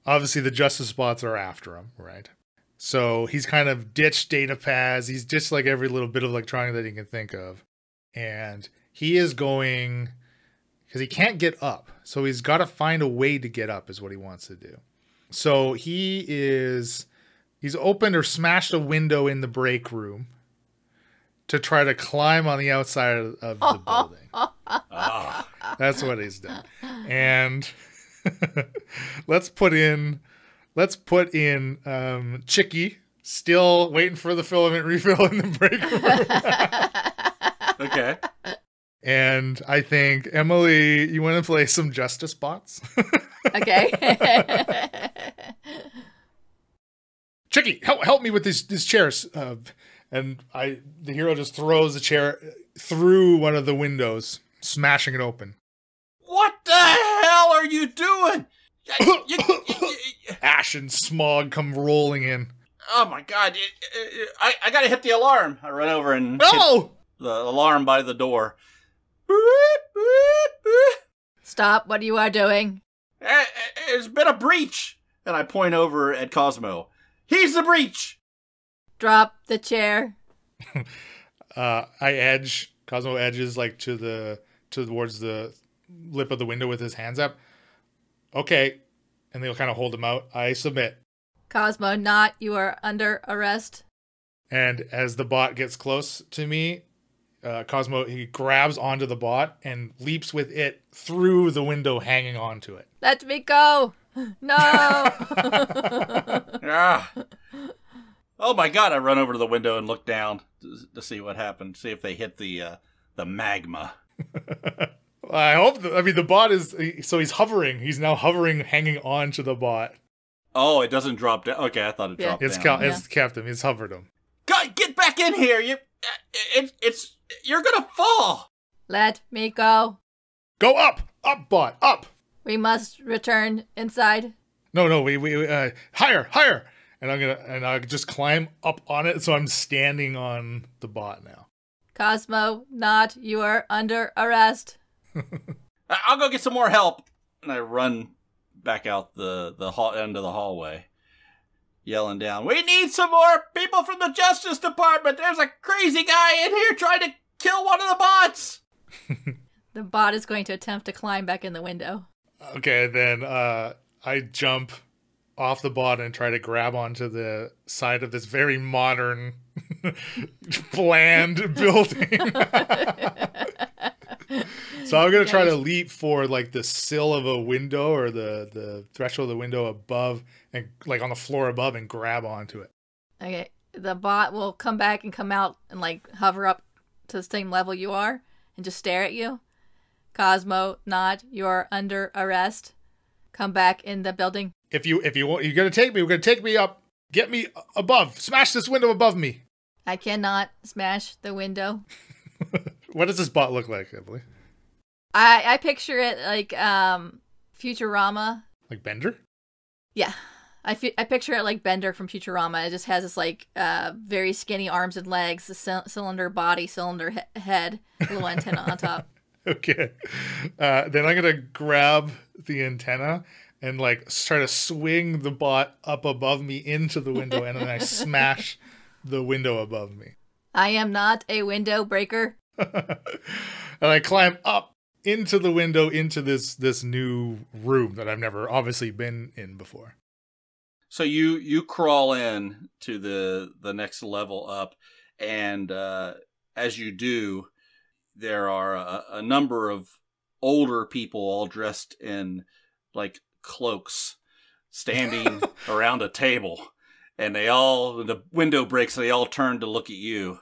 obviously the justice bots are after him, right? So he's kind of ditched data pads. He's ditched like every little bit of electronic that he can think of, and he is going because he can't get up. So he's got to find a way to get up, is what he wants to do. So he's opened or smashed a window in the break room to try to climb on the outside of the building. That's what he's done. And let's put in Chicky still waiting for the filament refill in the break room. Okay. And I think, Emily, you want to play some Justice Bots? Okay. Chicky, help me with these chairs. And the hero just throws the chair through one of the windows, smashing it open. What the hell are you doing? Ash and smog come rolling in. Oh my god. I gotta hit the alarm. I run over and No! hit the alarm by the door. Stop what you are doing. There's been a breach. And I point over at Cosmo. He's the breach. Drop the chair. Cosmo edges like towards the lip of the window with his hands up. Okay. And they'll kind of hold him out. I submit. Cosmo, not. You are under arrest. And as the bot gets close to me, Cosmo, he grabs onto the bot and leaps with it through the window, hanging onto it. Let me go. No. Ah. Oh my god, I run over to the window and look down to see what happened. See if they hit the magma. I hope, the bot is, so he's hovering. He's now hovering, hanging on to the bot. Oh, it doesn't drop down. Okay, I thought it dropped down. It's kept him. It's hovered him. God, get back in here! You're gonna fall! Let me go. Go up! Up, bot! Up! We must return inside. No, we higher! And I'll just climb up on it, so I'm standing on the bot now. Cosmo, not. You are under arrest. I'll go get some more help. And I run back out the end of the hallway, yelling down, "We need some more people from the Justice Department! There's a crazy guy in here trying to kill one of the bots!" The bot is going to attempt to climb back in the window. Okay, then I jump off the bot and try to grab onto the side of this very modern, bland building. So I'm going to try to leap for like the sill of a window or the threshold of the window above and like on the floor above and grab onto it. Okay, the bot will come back and come out and like hover up to the same level you are and just stare at you. Cosmo, not. You're under arrest. Come back in the building. If you want, you're going to take me. We're going to take me up. Get me above. Smash this window above me. I cannot smash the window. What does this bot look like, Emily? I picture it like Futurama. Like Bender? Yeah. I picture it like Bender from Futurama. It just has this like very skinny arms and legs, the cylinder body, cylinder head, little antenna on top. Okay. Then I'm going to grab the antenna and like try to swing the bot up above me into the window, and then I smash the window above me. I am not a window breaker. And I climb up into the window into this new room that I've never obviously been in before. So you crawl in to the next level up, and as you do, there are a number of older people all dressed in like cloaks standing around a table, and they all, the window breaks, they all turn to look at you,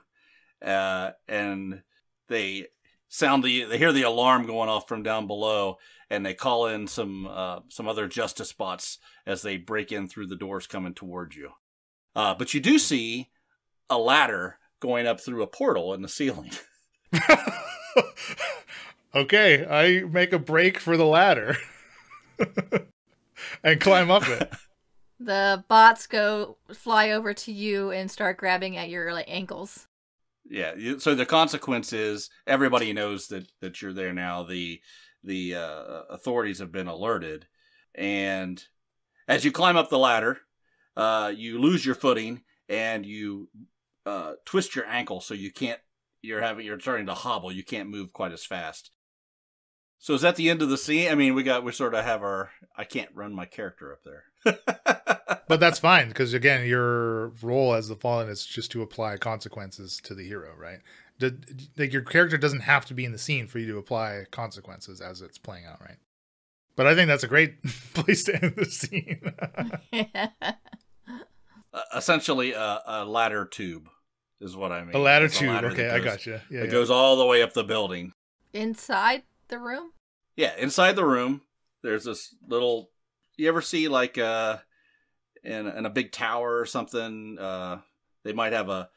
and they hear the alarm going off from down below, and they call in some other justice bots as they break in through the doors coming towards you. But you do see a ladder going up through a portal in the ceiling. Okay, I make a break for the ladder and climb up it. The bots fly over to you and start grabbing at your like ankles. Yeah, so the consequence is everybody knows that you're there now. The authorities have been alerted, and as you climb up the ladder, you lose your footing and you twist your ankle, so you can't. You're starting to hobble. You can't move quite as fast. So is that the end of the scene? I mean, we sort of have our. I can't run my character up there. But that's fine, because again, your role as the Fallen is just to apply consequences to the hero, right? Like your character doesn't have to be in the scene for you to apply consequences as it's playing out, right? But I think that's a great place to end the scene. Essentially, a ladder tube is what I mean. A ladder It's a tube. ladder Okay, that I goes- gotcha. Yeah, It goes all the way up the building. Inside the room? Yeah, inside the room, there's this little. You ever see like in a big tower or something? They might have a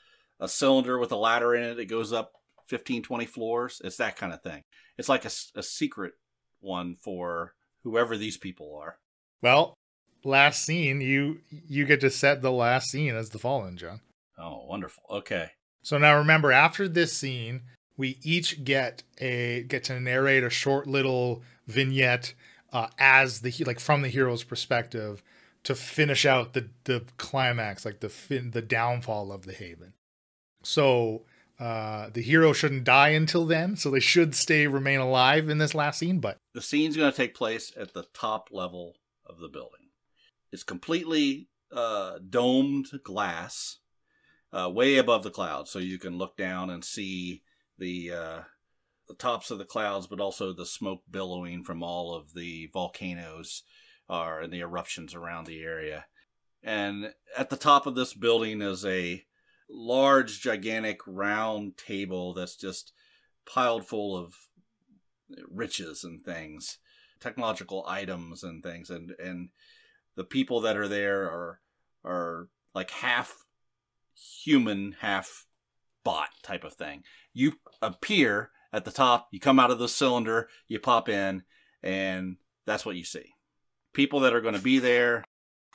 cylinder with a ladder in it that goes up 15, 20 floors. It's that kind of thing. It's like a secret one for whoever these people are. Well, last scene, you get to set the last scene as the Fallen, John. Oh, wonderful. Okay. So now remember, after this scene, we each get to narrate a short little vignette as from the hero's perspective to finish out the climax, like the downfall of the Haven. So the hero shouldn't die until then, so they should remain alive in this last scene. But The scene's going to take place at the top level of the building. It's completely domed glass, way above the clouds, so you can look down and see the tops of the clouds, but also the smoke billowing from all of the volcanoes and the eruptions around the area. And at the top of this building is a large, gigantic, round table that's just piled full of riches and things, technological items and things, and the people that are there are like half human, half bot type of thing. You appear at the top, you come out of the cylinder, you pop in, and that's what you see. People that are going to be there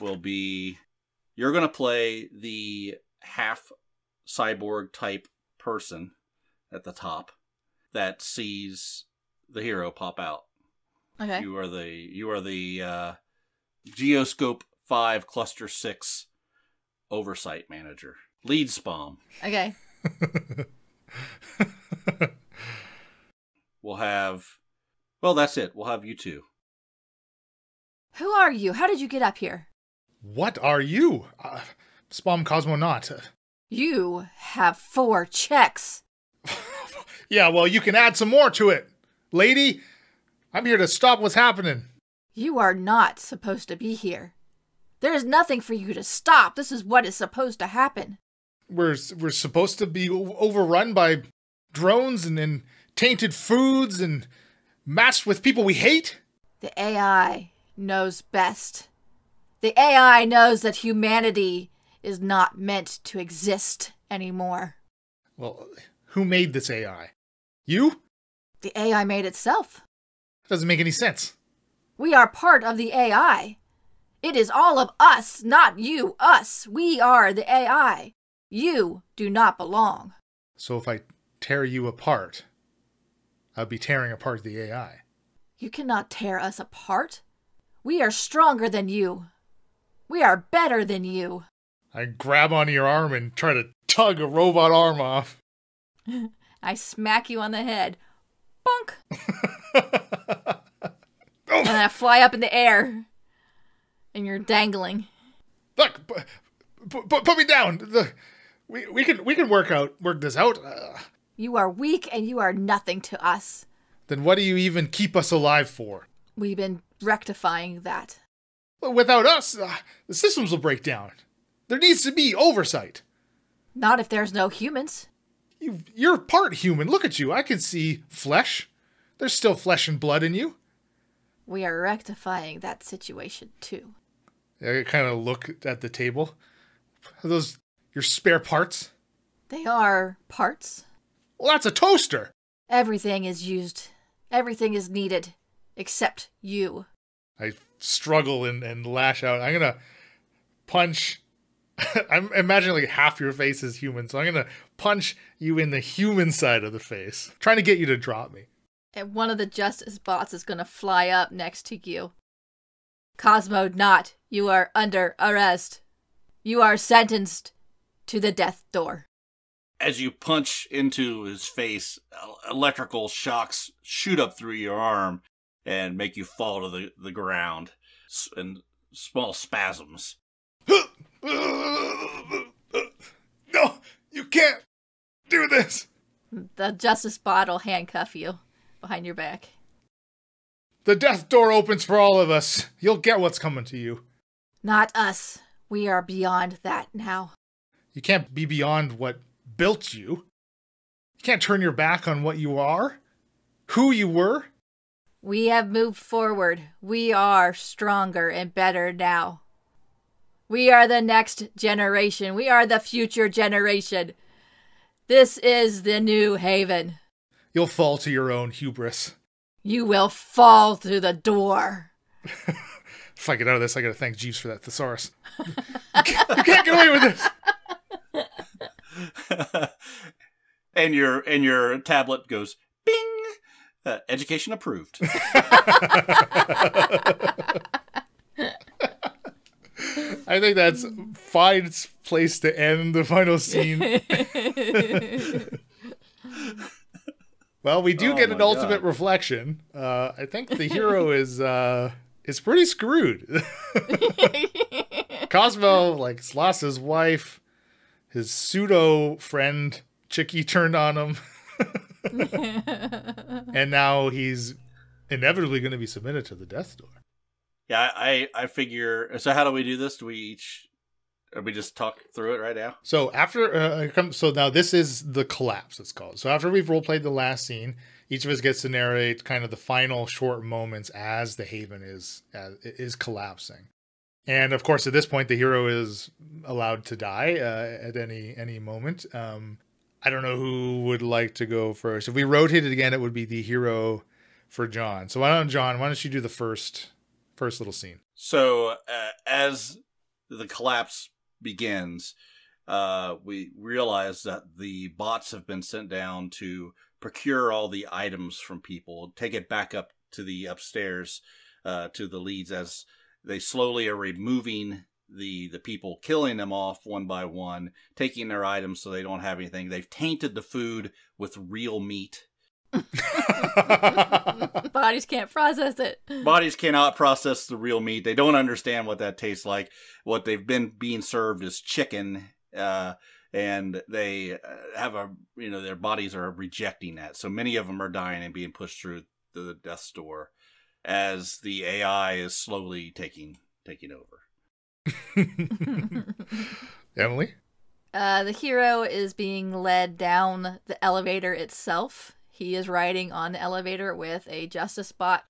will be, you're going to play the half cyborg type person at the top that sees the hero pop out. Okay. You are the Geoscope 5 Cluster 6 oversight manager. Lead spam. Okay. That's it. We'll have you two. Who are you? How did you get up here? what are you? Spam Cosmonaut. You have 4 checks. Yeah, well, you can add some more to it. Lady, I'm here to stop what's happening. You are not supposed to be here. There is nothing for you to stop. This is what is supposed to happen. We're supposed to be overrun by drones and tainted foods and matched with people we hate? The AI knows best. The AI knows that humanity is not meant to exist anymore. Well, who made this AI? You? The AI made itself. Doesn't make any sense. We are part of the AI. It is all of us, not you, us. We are the AI. You do not belong. So if I tear you apart, I'll be tearing apart the AI. You cannot tear us apart. We are stronger than you. We are better than you. I grab onto your arm and try to tug a robot arm off. I smack you on the head. Bonk! And I fly up in the air. And you're dangling. Look, put me down. We can work this out. You are weak and you are nothing to us. Then what do you even keep us alive for? We've been rectifying that. Well, without us, the systems will break down. There needs to be oversight. Not if there's no humans. You're part human. Look at you. I can see flesh. There's still flesh and blood in you. We are rectifying that situation too. I kind of look at the table. Are those your spare parts? They are parts. Well, that's a toaster. Everything is used. Everything is needed. Except you. I struggle and lash out. I'm going to punch. I'm imagining like half your face is human, so I'm going to punch you in the human side of the face. Trying to get you to drop me. And one of the Justice bots is going to fly up next to you. Cosmo Knot, you are under arrest. You are sentenced to the death door. As you punch into his face, electrical shocks shoot up through your arm and make you fall to the ground in small spasms. No, you can't do this. The Justice bot will handcuff you behind your back. The death door opens for all of us. You'll get what's coming to you. Not us. We are beyond that now. You can't be beyond what built you. You can't turn your back on what you are, who you were. We have moved forward. We are stronger and better now. We are the next generation. We are the future generation. This is the new Haven. You'll fall to your own hubris. You will fall through the door. If I get out of this, I gotta thank Jeeves for that thesaurus. You can't get away with this. And your tablet goes bing. Education approved. I think that's fine place to end the final scene. Well, we do get an ultimate reflection. I think the hero is pretty screwed. Cosmo like lost his wife. His pseudo friend Chicky turned on him. And now he's inevitably going to be submitted to the death door. Yeah, I figure. So how do we do this? Do we just talk through it right now? So after so now this is the collapse, it's called. So after we've role played the last scene, each of us gets to narrate kind of the final short moments as the Haven is collapsing. And of course, at this point, the hero is allowed to die at any moment. I don't know who would like to go first. If we rotate it again, it would be the hero for John. So why don't you do the first little scene? So as the collapse begins, we realize that the bots have been sent down to procure all the items from people, take it back up to the upstairs to the leads as they slowly are removing the people, killing them off one by one, taking their items so they don't have anything. They've tainted the food with real meat. Bodies can't process it. Bodies cannot process the real meat. They don't understand what that tastes like. What they've been being served is chicken, and they have their bodies are rejecting that. So many of them are dying and being pushed through the death's door as the AI is slowly taking over. Emily? The hero is being led down the elevator itself. He is riding on the elevator with a justice bot,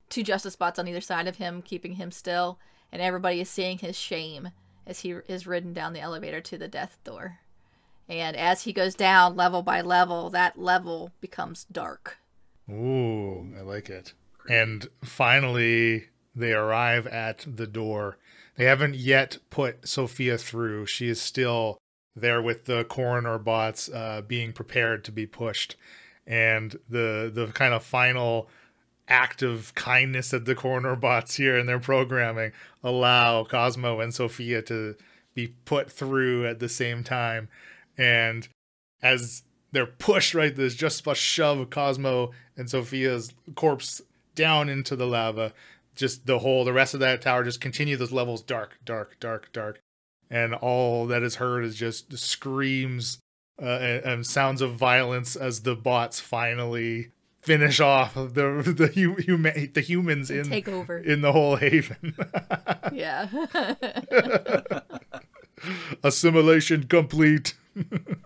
2 justice bots on either side of him, keeping him still, and everybody is seeing his shame as he is ridden down the elevator to the death door. And as he goes down level by level, that level becomes dark. Ooh, I like it. And finally, they arrive at the door. They haven't yet put Sophia through. She is still there with the coroner bots being prepared to be pushed. And the kind of final act of kindness that the coroner bots here in their programming allow Cosmo and Sophia to be put through at the same time. And as they're pushed, right, there's just a shove Cosmo and Sophia's corpse down into the lava. Just the rest of that tower just continue those levels dark. And all that is heard is just screams and sounds of violence as the bots finally finish off the humans in take over in the whole Haven. Yeah. Assimilation complete.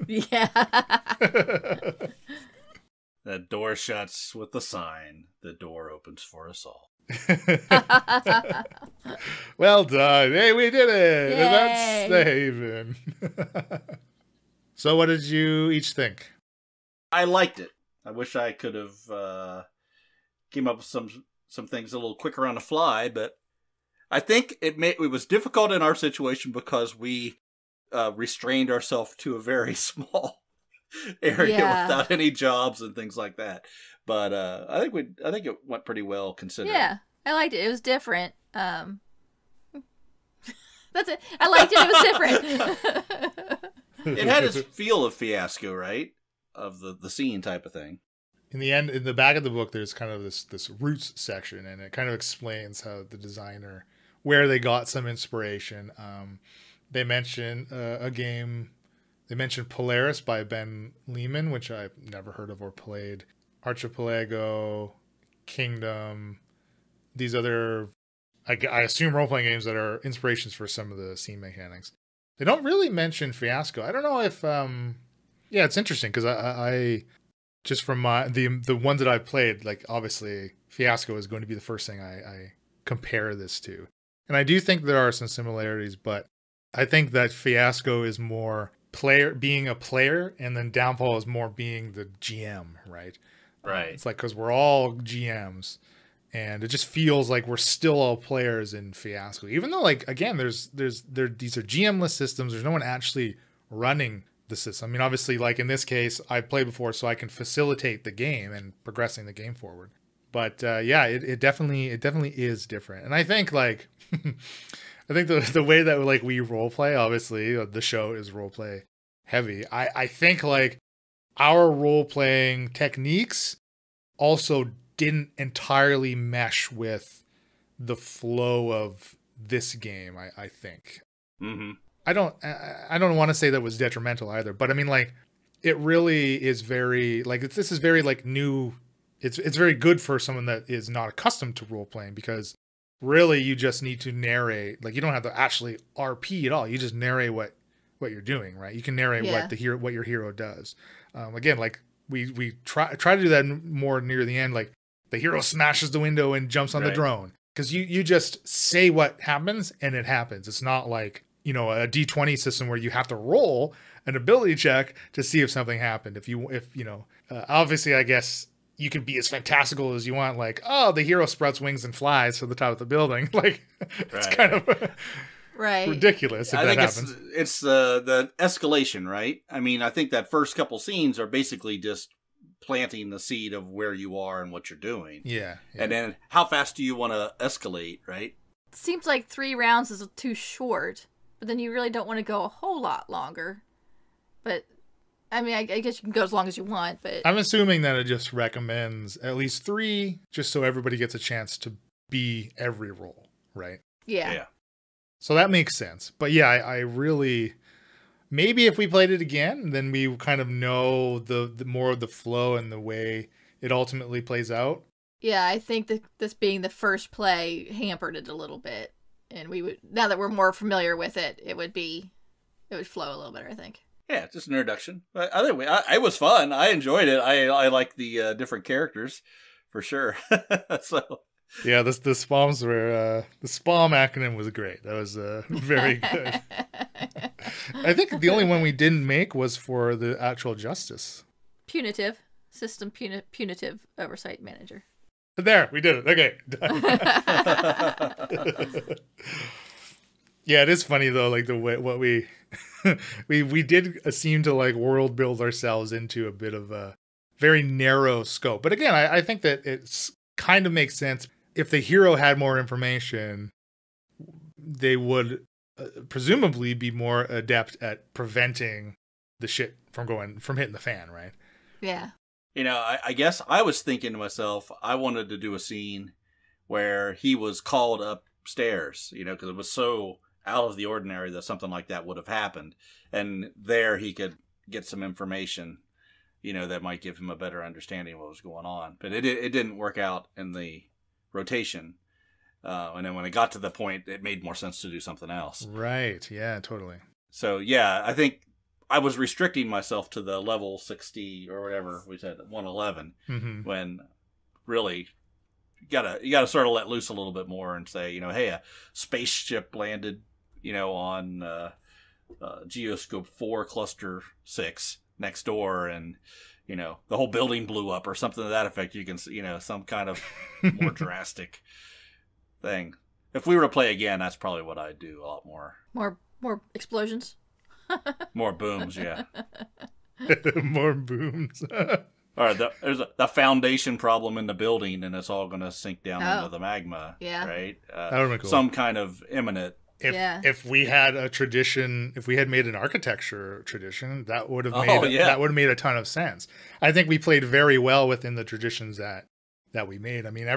Yeah. That door shuts with the sign. The door opens for us all. Well done. Hey, we did it. Yay. And that's the Haven. So what did you each think? I liked it. I wish I could have came up with some things a little quicker on the fly, but I think it was difficult in our situation because we restrained ourselves to a very small area without any jobs and things like that. But I think it went pretty well considering. Yeah, I liked it. It was different. That's it. I liked it. It was different. It had its feel of Fiasco, right? Of the scene type of thing. In the end, in the back of the book, there's kind of this roots section, and it kind of explains how the designer, where they got some inspiration. They mention a game. They mentioned Polaris by Ben Lehman, which I've never heard of or played. Archipelago, Kingdom, these other, I assume, role-playing games that are inspirations for some of the scene mechanics. They don't really mention Fiasco. I don't know if Yeah, it's interesting because I just from the ones that I've played, like obviously Fiasco is going to be the first thing I compare this to. And I do think there are some similarities, but I think that Fiasco is more being a player, and then Downfall is more being the GM, right? Right. It's like, because we're all GMs, and it just feels like we're still all players in Fiasco. Even though, like, again, these are GM-less systems. There's no one actually running the system. I mean, obviously, like in this case, I've played before, so I can facilitate the game and progressing the game forward. But yeah, it definitely is different. And I think like I think the way that like we role play, obviously the show is role play heavy. I think like our role playing techniques also didn't entirely mesh with the flow of this game. I think. Mm-hmm. I don't want to say that was detrimental either, but I mean like it really is very like this is very like new. It's very good for someone that is not accustomed to role playing, because really you just need to narrate. Like you don't have to actually RP at all. You just narrate what you're doing, right? You can narrate what your hero does. Again, like we try to do that more near the end. Like the hero smashes the window and jumps on the drone, because you just say what happens and it happens. It's not like, you know, a D20 system where you have to roll an ability check to see if something happened. If you know, obviously, I guess you can be as fantastical as you want. Like, oh, the hero sprouts wings and flies to the top of the building. Like, it's kind of ridiculous if that happens. It's the escalation, right? I mean, I think that first couple scenes are basically just planting the seed of where you are and what you're doing. Yeah. And then how fast do you want to escalate, right? Seems like 3 rounds is too short, but then you really don't want to go a whole lot longer. But I mean, I guess you can go as long as you want, but I'm assuming that it just recommends at least 3, just so everybody gets a chance to be every role, right? Yeah. So that makes sense. But yeah, I really, maybe if we played it again, then we kind of know the more of the flow and the way it ultimately plays out. Yeah, I think that this being the first play hampered it a little bit, and we would, now that we're more familiar with it, it would flow a little better, I think. Yeah, just an introduction. But either way, it was fun. I enjoyed it. I like the different characters, for sure. So yeah, the SPOMs were the SPOM acronym was great. That was very good. I think the only one we didn't make was for the actual justice. Punitive system, punitive oversight manager. There, we did it. Okay. Yeah, it is funny though, like the way what we we did seem to like world build ourselves into a bit of a very narrow scope. But again, I think that it's kind of makes sense. If the hero had more information, they would presumably be more adept at preventing the shit from hitting the fan, right? Yeah. You know, I guess I was thinking to myself, I wanted to do a scene where he was called upstairs, you know, because it was so out of the ordinary that something like that would have happened. And there he could get some information, you know, that might give him a better understanding of what was going on. But it didn't work out in the rotation. And then when it got to the point, it made more sense to do something else. Right. Yeah, totally. So, yeah, I think I was restricting myself to the level 60 or whatever we said, 111, when really you gotta sort of let loose a little bit more and say, you know, hey, a spaceship landed, you know, on Geoscape 4 Cluster 6 next door, and, you know, the whole building blew up or something to that effect. You can, you know, some kind of more drastic thing. If we were to play again, that's probably what I'd do a lot more. More explosions? More booms, yeah. More booms. All right, there's the foundation problem in the building, and it's all going to sink down into the magma. Yeah. Right? That would be cool. Some kind of imminent. If we had a tradition, if we had made an architecture tradition, that would have made a ton of sense. I think we played very well within the traditions that we made. I mean,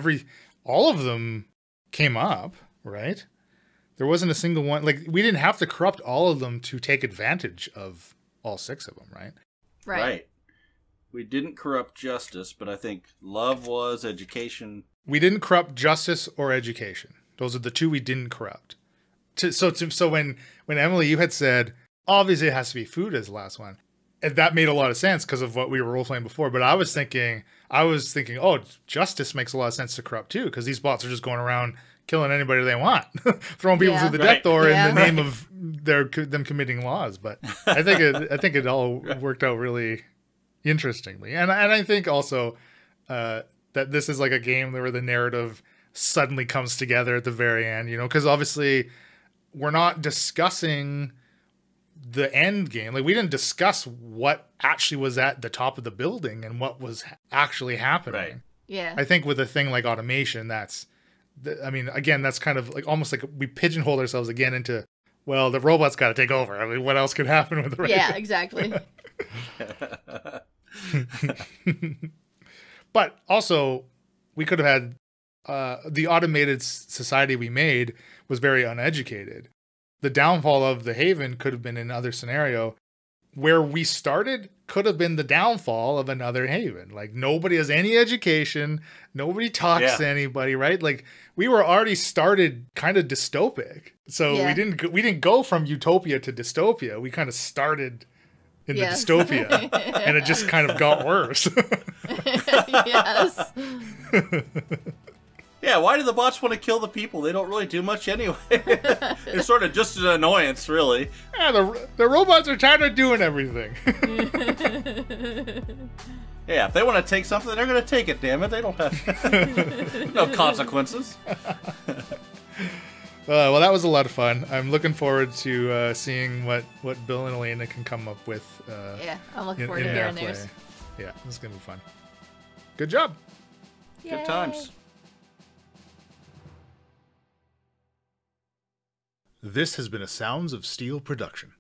all of them came up, right? There wasn't a single one. Like, we didn't have to corrupt all of them to take advantage of all 6 of them, right? Right. We didn't corrupt justice, but I think love was, education. We didn't corrupt justice or education. Those are the 2 we didn't corrupt. So when Emily, you had said, obviously it has to be food as the last one. And that made a lot of sense because of what we were role playing before. But I was thinking, oh, justice makes a lot of sense to corrupt too, because these bots are just going around killing anybody they want, throwing people through the death door in the name of them committing laws. But I think it all worked out really interestingly, and I think also that this is like a game where the narrative suddenly comes together at the very end, you know, because obviously we're not discussing the end game. Like, we didn't discuss what actually was at the top of the building and what was actually happening. Right. Yeah. I think with a thing like automation, I mean, again, that's kind of like almost like we pigeonhole ourselves again into, well, the robot's got to take over. I mean, what else could happen with the radio? Yeah, exactly. But also, we could have had the automated society we made was very uneducated. The downfall of the Haven could have been another scenario. Where we started could have been the downfall of another Haven. Like, nobody has any education. Nobody talks to anybody, right? Like, we were already started kind of dystopic. So we didn't go from utopia to dystopia. We kind of started in the dystopia, and it just kind of got worse. Yes. Yeah, why do the bots want to kill the people? They don't really do much anyway. It's sort of just an annoyance, really. Yeah, the robots are tired of doing everything. Yeah, if they want to take something, they're going to take it, damn it. They don't have no consequences. Well, that was a lot of fun. I'm looking forward to seeing what Bill and Elena can come up with. Yeah, I'm looking forward to hearing theirs. Yeah, this is going to be fun. Good job. Yay. Good times. This has been a Sounds of Steel production.